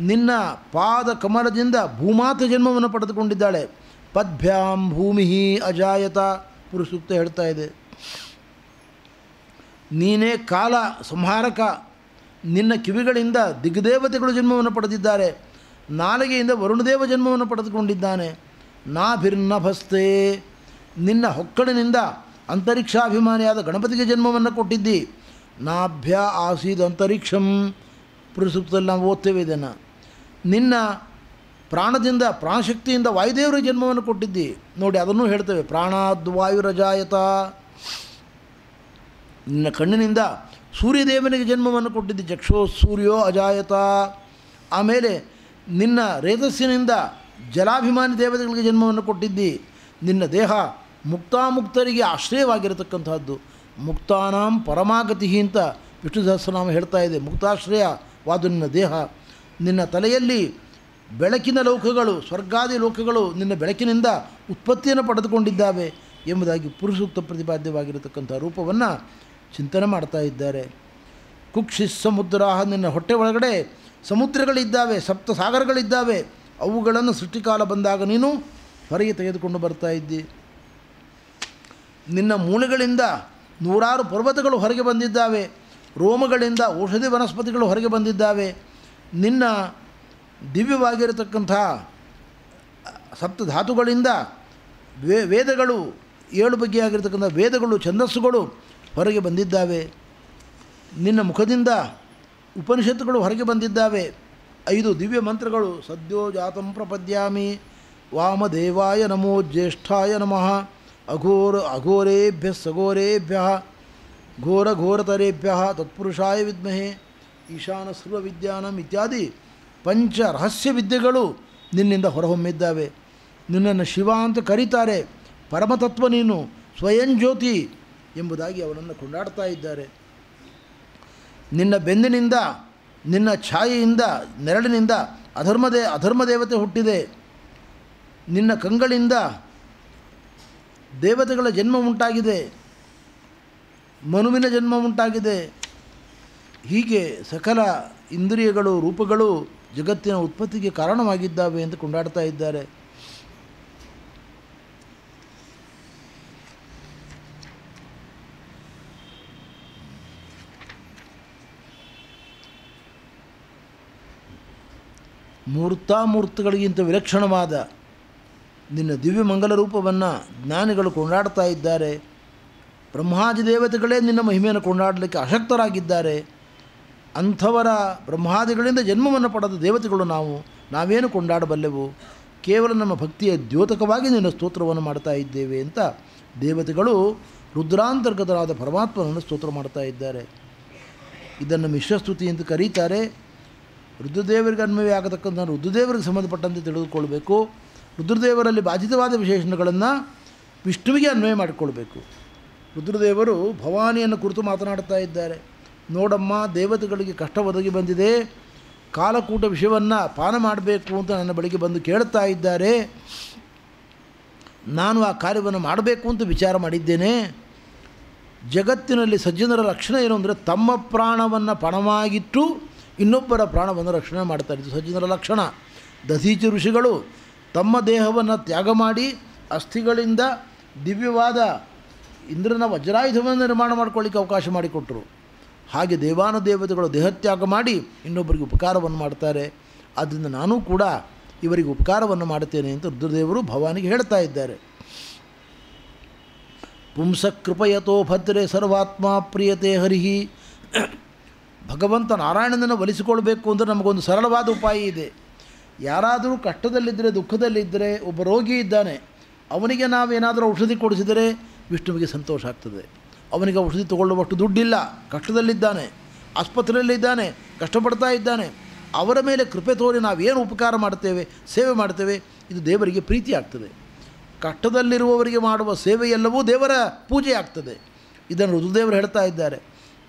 ನಿನ್ನ ಪಾದ ಕಮಲದಿಂದ ಭೂಮಾತ ಜನ್ಮವನ್ನು ಪಡೆದುಕೊಂಡಿದ್ದಾಳೆ. ಪದ್ಭ್ಯಾಂ ಭೂಮಿ ಅಜಾಯತ ಪುರುಷ ಸೂಕ್ತ ಹೇಳ್ತಾ ಇದೆ. ನೀನೇ ಕಾಲ ಸಂಹಾರಕ. ನಿನ್ನ ಕಿವಿಗಳಿಂದ ದಿಗ್ದೇವತೆಗಳು ಜನ್ಮವನ್ನು ಪಡೆದಿದ್ದಾರೆ. ನಾಲಿಗೆಯಿಂದ ವರುಣದೇವ ಜನ್ಮವನ್ನು ಪಡೆದುಕೊಂಡಿದ್ದಾನೆ. ನಾಭಿರ್ನಭಸ್ತೆ, ನಿನ್ನ ಹೊಕ್ಕಳಿನಿಂದ ಅಂತರಿಕ್ಷಾಭಿಮಾನಿಯಾದ ಗಣಪತಿಗೆ ಜನ್ಮವನ್ನು ಕೊಟ್ಟಿದ್ದಿ. ನಾಭ್ಯ ಆಸೀದ್ ಅಂತರಿಕ್ಷಂ ಪುರುಸೂಕ್ತದಲ್ಲಿ ನಾವು ಓದ್ತೇವೆ ಇದನ್ನು. ನಿನ್ನ ಪ್ರಾಣದಿಂದ, ಪ್ರಾಣಶಕ್ತಿಯಿಂದ ವಾಯುದೇವರಿಗೆ ಜನ್ಮವನ್ನು ಕೊಟ್ಟಿದ್ದಿ. ನೋಡಿ, ಅದನ್ನು ಹೇಳ್ತೇವೆ, ಪ್ರಾಣಾದ್ವಾಯುರಜಾಯತ. ನಿನ್ನ ಕಣ್ಣಿನಿಂದ ಸೂರ್ಯದೇವನಿಗೆ ಜನ್ಮವನ್ನು ಕೊಟ್ಟಿದ್ದಿ. ಚಕ್ಷೋ ಸೂರ್ಯೋ ಅಜಾಯತ. ಆಮೇಲೆ ನಿನ್ನ ರೇತಸ್ಸಿನಿಂದ ಜಲಾಭಿಮಾನಿ ದೇವತೆಗಳಿಗೆ ಜನ್ಮವನ್ನು ಕೊಟ್ಟಿದ್ದಿ. ನಿನ್ನ ದೇಹ ಮುಕ್ತಾಮುಕ್ತರಿಗೆ ಆಶ್ರಯವಾಗಿರತಕ್ಕಂಥದ್ದು. ಮುಕ್ತಾನಾಂ ಪರಮಾಗತಿ ಅಂತ ವಿಷ್ಣು ಸಹಸ್ರನಾಮ ಹೇಳ್ತಾ ಇದೆ. ಮುಕ್ತಾಶ್ರಯವಾದ ನಿನ್ನ ದೇಹ. ನಿನ್ನ ತಲೆಯಲ್ಲಿ ಬೆಳಕಿನ ಲೋಕಗಳು, ಸ್ವರ್ಗಾದಿ ಲೋಕಗಳು ನಿನ್ನ ಬೆಳಕಿನಿಂದ ಉತ್ಪತ್ತಿಯನ್ನು ಪಡೆದುಕೊಂಡಿದ್ದಾವೆ ಎಂಬುದಾಗಿ ಪುರುಷೂಕ್ತ ಪ್ರತಿಪಾದ್ಯವಾಗಿರತಕ್ಕಂಥ ರೂಪವನ್ನು ಚಿಂತನೆ ಮಾಡ್ತಾ ಇದ್ದಾರೆ. ಕುಕ್ಷಿಸ್ ಸಮುದ್ರ, ನಿನ್ನ ಹೊಟ್ಟೆ ಒಳಗಡೆ ಸಮುದ್ರಗಳಿದ್ದಾವೆ, ಸಪ್ತ ಸಾಗರಗಳಿದ್ದಾವೆ. ಅವುಗಳನ್ನು ಸೃಷ್ಟಿಕಾಲ ಬಂದಾಗ ನೀನು ಹೊರಗೆ ತೆಗೆದುಕೊಂಡು ಬರ್ತಾ ಇದ್ದಿ. ನಿನ್ನ ಮೂಳೆಗಳಿಂದ ನೂರಾರು ಪರ್ವತಗಳು ಹೊರಗೆ ಬಂದಿದ್ದಾವೆ. ರೋಮಗಳಿಂದ ಔಷಧಿ ವನಸ್ಪತಿಗಳು ಹೊರಗೆ ಬಂದಿದ್ದಾವೆ. ನಿನ್ನ ದಿವ್ಯವಾಗಿರತಕ್ಕಂಥ ಸಪ್ತಧಾತುಗಳಿಂದ ವೇದಗಳು 7 ಬಗೆಯಾಗಿರ್ತಕ್ಕಂಥ ವೇದಗಳು ಛಂದಸ್ಸುಗಳು ಹೊರಗೆ ಬಂದಿದ್ದಾವೆ. ನಿನ್ನ ಮುಖದಿಂದ ಉಪನಿಷತ್ತುಗಳು ಹೊರಗೆ ಬಂದಿದ್ದಾವೆ. 5 ದಿವ್ಯ ಮಂತ್ರಗಳು ಸದ್ಯೋ ಜಾತಂ ಪ್ರಪದ್ಯಾಮಿ, ವಾಮದೇವಾಯ ನಮೋ, ಜ್ಯೇಷ್ಠಾಯ ನಮಃ, ಅಘೋರೇಭ್ಯ ಸಘೋರೇಭ್ಯ, ಘೋರಘೋರತರೇಭ್ಯ, ತತ್ಪುರುಷಾಯ ವಿದ್ಮಹೆ, ಈಶಾನ ಸರ್ವವಿದ್ಯಾನಂ ಇತ್ಯಾದಿ 5 ರಹಸ್ಯ ವಿದ್ಯೆಗಳು ನಿನ್ನಿಂದ ಹೊರಹೊಮ್ಮಿದ್ದಾವೆ. ನಿನ್ನನ್ನು ಶಿವ ಅಂತ ಕರೀತಾರೆ. ಪರಮತತ್ವ ನೀನು, ಸ್ವಯಂ ಜ್ಯೋತಿ ಎಂಬುದಾಗಿ ಅವನನ್ನು ಕೊಂಡಾಡ್ತಾ ಇದ್ದಾರೆ. ನಿನ್ನ ಬೆನ್ನಿನಿಂದ, ನಿನ್ನ ಛಾಯೆಯಿಂದ, ನೆರಳಿನಿಂದ ಅಧರ್ಮ ದೇವತೆ ಹುಟ್ಟಿದೆ. ನಿನ್ನ ಕಂಗಳಿಂದ ದೇವತೆಗಳ ಜನ್ಮ ಉಂಟಾಗಿದೆ, ಮನುವಿನ ಜನ್ಮ ಉಂಟಾಗಿದೆ. ಹೀಗೆ ಸಕಲ ಇಂದ್ರಿಯಗಳು, ರೂಪಗಳು ಜಗತ್ತಿನ ಉತ್ಪತ್ತಿಗೆ ಕಾರಣವಾಗಿದ್ದಾವೆ ಎಂದು ಕೊಂಡಾಡ್ತಾ ಇದ್ದಾರೆ. ಮೂರ್ತಾಮೂರ್ತಗಳಿಗಿಂತ ವಿಲಕ್ಷಣವಾದ ನಿನ್ನ ದಿವ್ಯ ಮಂಗಲ ರೂಪವನ್ನು ಜ್ಞಾನಿಗಳು ಕೊಂಡಾಡ್ತಾ ಇದ್ದಾರೆ. ಬ್ರಹ್ಮಾದಿ ದೇವತೆಗಳೇ ನಿನ್ನ ಮಹಿಮೆಯನ್ನು ಕೊಂಡಾಡಲಿಕ್ಕೆ ಅಶಕ್ತರಾಗಿದ್ದಾರೆ. ಅಂಥವರ ಬ್ರಹ್ಮಾದಿಗಳಿಂದ ಜನ್ಮವನ್ನು ಪಡೆದ ದೇವತೆಗಳು ನಾವೇನು ಕೊಂಡಾಡಬಲ್ಲೆವು? ಕೇವಲ ನಮ್ಮ ಭಕ್ತಿಯ ದ್ಯೋತಕವಾಗಿ ನಿನ್ನ ಸ್ತೋತ್ರವನ್ನು ಮಾಡ್ತಾ ಇದ್ದೇವೆ ಅಂತ ದೇವತೆಗಳು ರುದ್ರಾಂತರ್ಗತರಾದ ಪರಮಾತ್ಮನನ್ನು ಸ್ತೋತ್ರ ಮಾಡ್ತಾ ಇದ್ದಾರೆ. ಇದನ್ನು ಮಿಶ್ರಸ್ತುತಿ ಅಂತ ಕರೀತಾರೆ. ರುದ್ರದೇವರಿಗೆ ಅನ್ವಯ ಆಗತಕ್ಕಂಥ ರುದ್ರದೇವರಿಗೆ ಸಂಬಂಧಪಟ್ಟಂತೆ ತಿಳಿದುಕೊಳ್ಬೇಕು. ರುದ್ರದೇವರಲ್ಲಿ ಬಾಧಿತವಾದ ವಿಶೇಷಣಗಳನ್ನು ವಿಷ್ಣುವಿಗೆ ಅನ್ವಯ ಮಾಡಿಕೊಳ್ಬೇಕು. ರುದ್ರದೇವರು ಭವಾನಿಯನ್ನು ಕುರಿತು ಮಾತನಾಡ್ತಾ ಇದ್ದಾರೆ. ನೋಡಮ್ಮ, ದೇವತೆಗಳಿಗೆ ಕಷ್ಟ ಒದಗಿ ಬಂದಿದೆ, ಕಾಲಕೂಟ ವಿಷಯವನ್ನು ಪಾನ ಮಾಡಬೇಕು ಅಂತ ನನ್ನ ಬಳಿಗೆ ಬಂದು ಕೇಳ್ತಾ ಇದ್ದಾರೆ. ನಾನು ಆ ಕಾರ್ಯವನ್ನು ಮಾಡಬೇಕು ಅಂತ ವಿಚಾರ ಮಾಡಿದ್ದೇನೆ. ಜಗತ್ತಿನಲ್ಲಿ ಸಜ್ಜನರ ಲಕ್ಷಣ ಏನು ಅಂದರೆ ತಮ್ಮ ಪ್ರಾಣವನ್ನು ಪಣವಾಗಿಟ್ಟು ಇನ್ನೊಬ್ಬರ ಪ್ರಾಣವನ್ನು ರಕ್ಷಣೆ ಮಾಡ್ತಾರೆ. ಇದು ಸಜ್ಜನರ ಲಕ್ಷಣ. ದಧೀಚಿ ಋಷಿಗಳು ತಮ್ಮ ದೇಹವನ್ನು ತ್ಯಾಗ ಮಾಡಿ ಅಸ್ಥಿಗಳಿಂದ ದಿವ್ಯವಾದ ಇಂದ್ರನ ವಜ್ರಾಯುಧವನ್ನು ನಿರ್ಮಾಣ ಮಾಡ್ಕೊಳ್ಳಿಕ್ಕೆ ಅವಕಾಶ ಮಾಡಿಕೊಟ್ಟರು. ಹಾಗೆ ದೇವಾನುದೇವತೆಗಳು ದೇಹತ್ಯಾಗ ಮಾಡಿ ಇನ್ನೊಬ್ಬರಿಗೆ ಉಪಕಾರವನ್ನು ಮಾಡ್ತಾರೆ. ಆದ್ದರಿಂದ ನಾನೂ ಕೂಡ ಇವರಿಗೆ ಉಪಕಾರವನ್ನು ಮಾಡುತ್ತೇನೆ ಅಂತ ರುದ್ರದೇವರು ಭವಾನಿಗೆ ಹೇಳ್ತಾ ಇದ್ದಾರೆ. ಪುಂಸಕೃಪಯತೋ ಭದ್ರೆ ಸರ್ವಾತ್ಮ ಪ್ರಿಯತೆ ಹರಿಹಿ. ಭಗವಂತ ನಾರಾಯಣನನ್ನು ಒಲಿಸಿಕೊಳ್ಬೇಕು ಅಂದರೆ ನಮಗೊಂದು ಸರಳವಾದ ಉಪಾಯ ಇದೆ. ಯಾರಾದರೂ ಕಷ್ಟದಲ್ಲಿದ್ದರೆ, ದುಃಖದಲ್ಲಿದ್ದರೆ, ಒಬ್ಬ ರೋಗಿ ಇದ್ದಾನೆ, ಅವನಿಗೆ ನಾವೇನಾದರೂ ಔಷಧಿ ಕೊಡಿಸಿದರೆ ವಿಷ್ಣುವಿಗೆ ಸಂತೋಷ ಆಗ್ತದೆ. ಅವನಿಗೆ ಔಷಧಿ ತಗೊಳ್ಳುವಷ್ಟು ದುಡ್ಡಿಲ್ಲ, ಕಷ್ಟದಲ್ಲಿದ್ದಾನೆ, ಆಸ್ಪತ್ರೆಯಲ್ಲಿದ್ದಾನೆ, ಕಷ್ಟಪಡ್ತಾ ಇದ್ದಾನೆ. ಅವರ ಮೇಲೆ ಕೃಪೆ ತೋರಿ ನಾವೇನು ಉಪಕಾರ ಮಾಡ್ತೇವೆ, ಸೇವೆ ಮಾಡ್ತೇವೆ, ಇದು ದೇವರಿಗೆ ಪ್ರೀತಿ ಆಗ್ತದೆ. ಕಷ್ಟದಲ್ಲಿರುವವರಿಗೆ ಮಾಡುವ ಸೇವೆ ಎಲ್ಲವೂ ದೇವರ ಪೂಜೆ ಆಗ್ತದೆ. ಇದನ್ನು ರುದ್ರದೇವರು ಹೇಳ್ತಾ ಇದ್ದಾರೆ.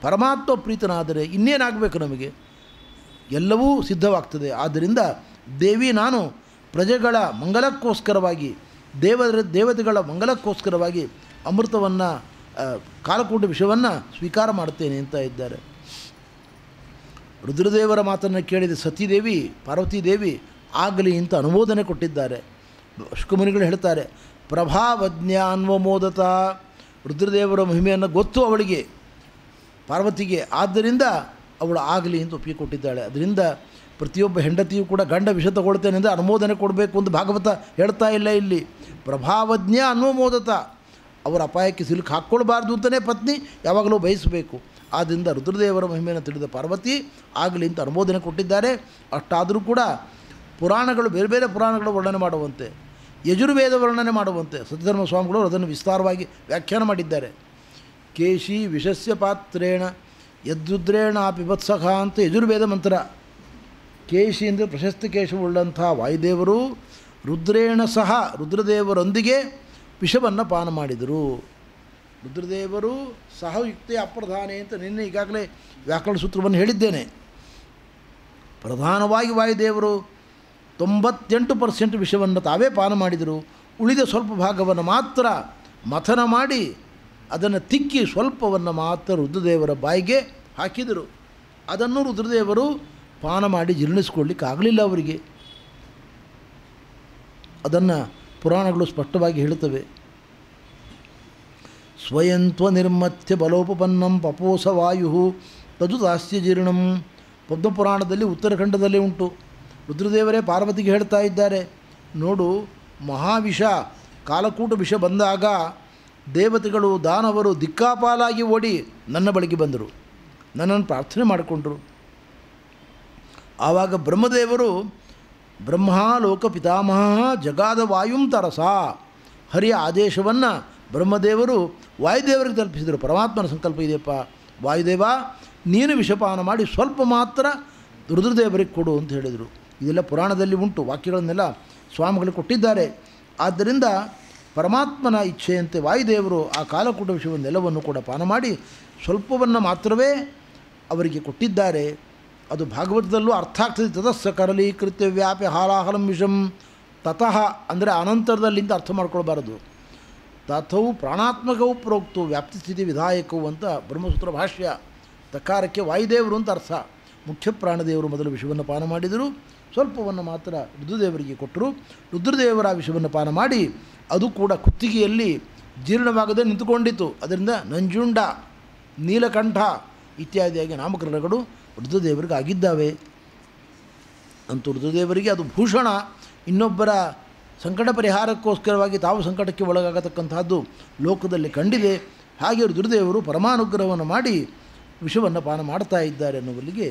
ಪರಮಾತ್ಮ ಪ್ರೀತನಾದರೆ ಇನ್ನೇನಾಗಬೇಕು ನಮಗೆ? ಎಲ್ಲವೂ ಸಿದ್ಧವಾಗ್ತದೆ. ಆದ್ದರಿಂದ ದೇವಿ, ನಾನು ಪ್ರಜೆಗಳ ಮಂಗಲಕ್ಕೋಸ್ಕರವಾಗಿ, ದೇವತೆಗಳ ಮಂಗಲಕ್ಕೋಸ್ಕರವಾಗಿ ಅಮೃತವನ್ನು, ಕಾಲಕೂಟ ವಿಷವನ್ನು ಸ್ವೀಕಾರ ಮಾಡುತ್ತೇನೆ ಅಂತ ಇದ್ದಾರೆ. ರುದ್ರದೇವರ ಮಾತನ್ನು ಕೇಳಿದ ಸತೀದೇವಿ, ಪಾರ್ವತೀದೇವಿ ಆಗಲಿ ಅಂತ ಅನುಮೋದನೆ ಕೊಟ್ಟಿದ್ದಾರೆ. ಶುಕಮುನಿಗಳು ಹೇಳ್ತಾರೆ, ಪ್ರಭಾವಜ್ಞಾನ್ವಮೋದತ. ರುದ್ರದೇವರ ಮಹಿಮೆಯನ್ನು ಗೊತ್ತು ಅವಳಿಗೆ, ಪಾರ್ವತಿಗೆ. ಆದ್ದರಿಂದ ಅವಳು ಆಗಲಿ ಅಂತ ಒಪ್ಪಿಗೆ ಕೊಟ್ಟಿದ್ದಾಳೆ. ಅದರಿಂದ ಪ್ರತಿಯೊಬ್ಬ ಹೆಂಡತಿಯೂ ಕೂಡ ಗಂಡ ವಿಷ ತಗೊಳ್ತೇನೆ ಅಂದರೆ ಅನುಮೋದನೆ ಕೊಡಬೇಕು ಅಂತ ಭಾಗವತ ಹೇಳ್ತಾ ಇಲ್ಲ. ಇಲ್ಲಿ ಪ್ರಭಾವಜ್ಞ ಅನುಮೋದತ, ಅವರ ಅಪಾಯಕ್ಕೆ ಸಿಲುಕು ಹಾಕ್ಕೊಳ್ಬಾರ್ದು ಅಂತಲೇ ಪತ್ನಿ ಯಾವಾಗಲೂ ಬಯಸಬೇಕು. ಆದ್ದರಿಂದ ರುದ್ರದೇವರ ಮಹಿಮೆಯನ್ನು ತಿಳಿದ ಪಾರ್ವತಿ ಆಗಲಿ ಅಂತ ಅನುಮೋದನೆ ಕೊಟ್ಟಿದ್ದಾರೆ. ಅಷ್ಟಾದರೂ ಕೂಡ ಪುರಾಣಗಳು, ಬೇರೆ ಬೇರೆ ಪುರಾಣಗಳು ವರ್ಣನೆ ಮಾಡುವಂತೆ, ಯಜುರ್ವೇದ ವರ್ಣನೆ ಮಾಡುವಂತೆ ಸತ್ಯಧರ್ಮ ಸ್ವಾಮಿಗಳು ಅದನ್ನು ವಿಸ್ತಾರವಾಗಿ ವ್ಯಾಖ್ಯಾನ ಮಾಡಿದ್ದಾರೆ. ಕೇಶಿ ವಿಷಸ್ಯ ಪಾತ್ರೇಣ ಯದ್ರುದ್ರೇಣ ಪಿಬತ್ಸಖ ಅಂತ ಯಜುರ್ವೇದ ಮಂತ್ರ. ಕೇಶಿ ಅಂದರೆ ಪ್ರಶಸ್ತಿ ಕೇಶವುಳ್ಳಂಥ ವಾಯುದೇವರು ರುದ್ರೇಣ ಸಹ, ರುದ್ರದೇವರೊಂದಿಗೆ ವಿಷವನ್ನು ಪಾನ ಮಾಡಿದರು. ರುದ್ರದೇವರು ಸಹಯುಕ್ತೆ ಅಪ್ರಧಾನೆ ಅಂತ ನಿನ್ನೆ ಈಗಾಗಲೇ ವ್ಯಾಕರಣ ಸೂತ್ರವನ್ನು ಹೇಳಿದ್ದೇನೆ. ಪ್ರಧಾನವಾಗಿ ವಾಯುದೇವರು 98% ವಿಷವನ್ನು ತಾವೇ ಪಾನ ಮಾಡಿದರು. ಉಳಿದ ಸ್ವಲ್ಪ ಭಾಗವನ್ನು ಮಾತ್ರ ಮಥನ ಮಾಡಿ ಅದನ್ನು ತಿಕ್ಕಿ ಸ್ವಲ್ಪವನ್ನು ಮಾತ್ರ ರುದ್ರದೇವರ ಬಾಯಿಗೆ ಹಾಕಿದರು. ಅದನ್ನು ರುದ್ರದೇವರು ಪಾನ ಮಾಡಿ ಜೀರ್ಣಿಸ್ಕೊಳ್ಳಿಕ್ಕೆ ಆಗಲಿಲ್ಲ ಅವರಿಗೆ. ಅದನ್ನು ಪುರಾಣಗಳು ಸ್ಪಷ್ಟವಾಗಿ ಹೇಳುತ್ತವೆ. ಸ್ವಯಂತ್ವ ನಿರ್ಮಥ್ಯ ಬಲೋಪಪನ್ನಂ ಪಪೋಸ ವಾಯು ತದು ದಾಸ್ಯ ಜೀರ್ಣಂ. ಪದ್ಮಪುರಾಣದಲ್ಲಿ ಉತ್ತರಖಂಡದಲ್ಲಿ ಉಂಟು. ರುದ್ರದೇವರೇ ಪಾರ್ವತಿಗೆ ಹೇಳ್ತಾ ಇದ್ದಾರೆ, ನೋಡು ಮಹಾವಿಷ ಕಾಲಕೂಟ ವಿಷ ಬಂದಾಗ ದೇವತೆಗಳು ದಾನವರು ದಿಕ್ಕಾಪಾಲಾಗಿ ಓಡಿ ನನ್ನ ಬಳಿಗೆ ಬಂದರು, ನನ್ನನ್ನು ಪ್ರಾರ್ಥನೆ ಮಾಡಿಕೊಂಡರು. ಆವಾಗ ಬ್ರಹ್ಮದೇವರು ಬ್ರಹ್ಮ ಲೋಕ ಪಿತಾಮಹ ಜಗಾದ ವಾಯುಂ ತರಸ, ಹರಿಯ ಆದೇಶವನ್ನು ಬ್ರಹ್ಮದೇವರು ವಾಯುದೇವರಿಗೆ ತಲುಪಿಸಿದರು. ಪರಮಾತ್ಮನ ಸಂಕಲ್ಪ ಇದೆಯಪ್ಪ, ವಾಯುದೇವ ನೀನು ವಿಷಪಾನ ಮಾಡಿ ಸ್ವಲ್ಪ ಮಾತ್ರ ರುದ್ರದೇವರಿಗೆ ಕೊಡು ಅಂತ ಹೇಳಿದರು. ಇದೆಲ್ಲ ಪುರಾಣದಲ್ಲಿ ಉಂಟು, ವಾಕ್ಯಗಳನ್ನೆಲ್ಲ ಸ್ವಾಮಿಗಳು ಕೊಟ್ಟಿದ್ದಾರೆ. ಆದ್ದರಿಂದ ಪರಮಾತ್ಮನ ಇಚ್ಛೆಯಂತೆ ವಾಯುದೇವರು ಆ ಕಾಲಕೂಟ ವಿಷಯವನ್ನೆಲ್ಲವನ್ನು ಕೂಡ ಪಾನ ಮಾಡಿ ಸ್ವಲ್ಪವನ್ನು ಮಾತ್ರವೇ ಅವರಿಗೆ ಕೊಟ್ಟಿದ್ದಾರೆ. ಅದು ಭಾಗವತದಲ್ಲೂ ಅರ್ಥ ಆಗ್ತದೆ. ತತಸ್ಸ ಕರಲೀಕೃತ್ಯ ವ್ಯಾಪ್ಯ ಹಾಲಾಹಲಂ ವಿಷಂ. ತತಃ ಅಂದರೆ ಅನಂತರದಲ್ಲಿಂದ ಅರ್ಥ ಮಾಡ್ಕೊಳ್ಬಾರದು. ತಥೌ ಪ್ರಾಣಾತ್ಮಕವು ಪ್ರೋಕ್ತು ವ್ಯಾಪ್ತಿ ಸ್ಥಿತಿ ವಿಧಾಯಕವು ಅಂತ ಬ್ರಹ್ಮಸೂತ್ರ ಭಾಷ್ಯ. ತಕಾರಕ್ಕೆ ವಾಯುದೇವರು ಅಂತ ಅರ್ಥ. ಮುಖ್ಯ ಪ್ರಾಣದೇವರು ಮೊದಲು ವಿಷವನ್ನು ಪಾನ ಮಾಡಿದರು, ಸ್ವಲ್ಪವನ್ನು ಮಾತ್ರ ರುದ್ರದೇವರಿಗೆ ಕೊಟ್ಟರು. ರುದ್ರದೇವರ ವಿಷವನ್ನು ಪಾನ ಮಾಡಿ ಅದು ಕೂಡ ಕುತ್ತಿಗೆಯಲ್ಲಿ ಜೀರ್ಣವಾಗದೆ ನಿಂತುಕೊಂಡಿತು. ಅದರಿಂದ ನಂಜುಂಡ, ನೀಲಕಂಠ ಇತ್ಯಾದಿಯಾಗಿ ನಾಮಕರಣಗಳು ರುದ್ರದೇವರಿಗೆ ಆಗಿದ್ದಾವೆ. ಅಂತೂ ರುದ್ರದೇವರಿಗೆ ಅದು ಭೂಷಣ. ಇನ್ನೊಬ್ಬರ ಸಂಕಟ ಪರಿಹಾರಕ್ಕೋಸ್ಕರವಾಗಿ ತಾವು ಸಂಕಟಕ್ಕೆ ಒಳಗಾಗತಕ್ಕಂತಹದ್ದು ಲೋಕದಲ್ಲಿ ಕಂಡಿದೆ. ಹಾಗೆ ರುದ್ರದೇವರು ಪರಮಾನುಗ್ರಹವನ್ನು ಮಾಡಿ ವಿಷವನ್ನು ಪಾನ ಮಾಡ್ತಾ ಇದ್ದಾರೆ ಅನ್ನುವಲ್ಲಿಗೆ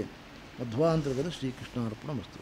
ಮಧ್ವಾಂತರ್ಗತ ಶ್ರೀಕೃಷ್ಣಾರ್ಪಣ ಮಸ್ತು.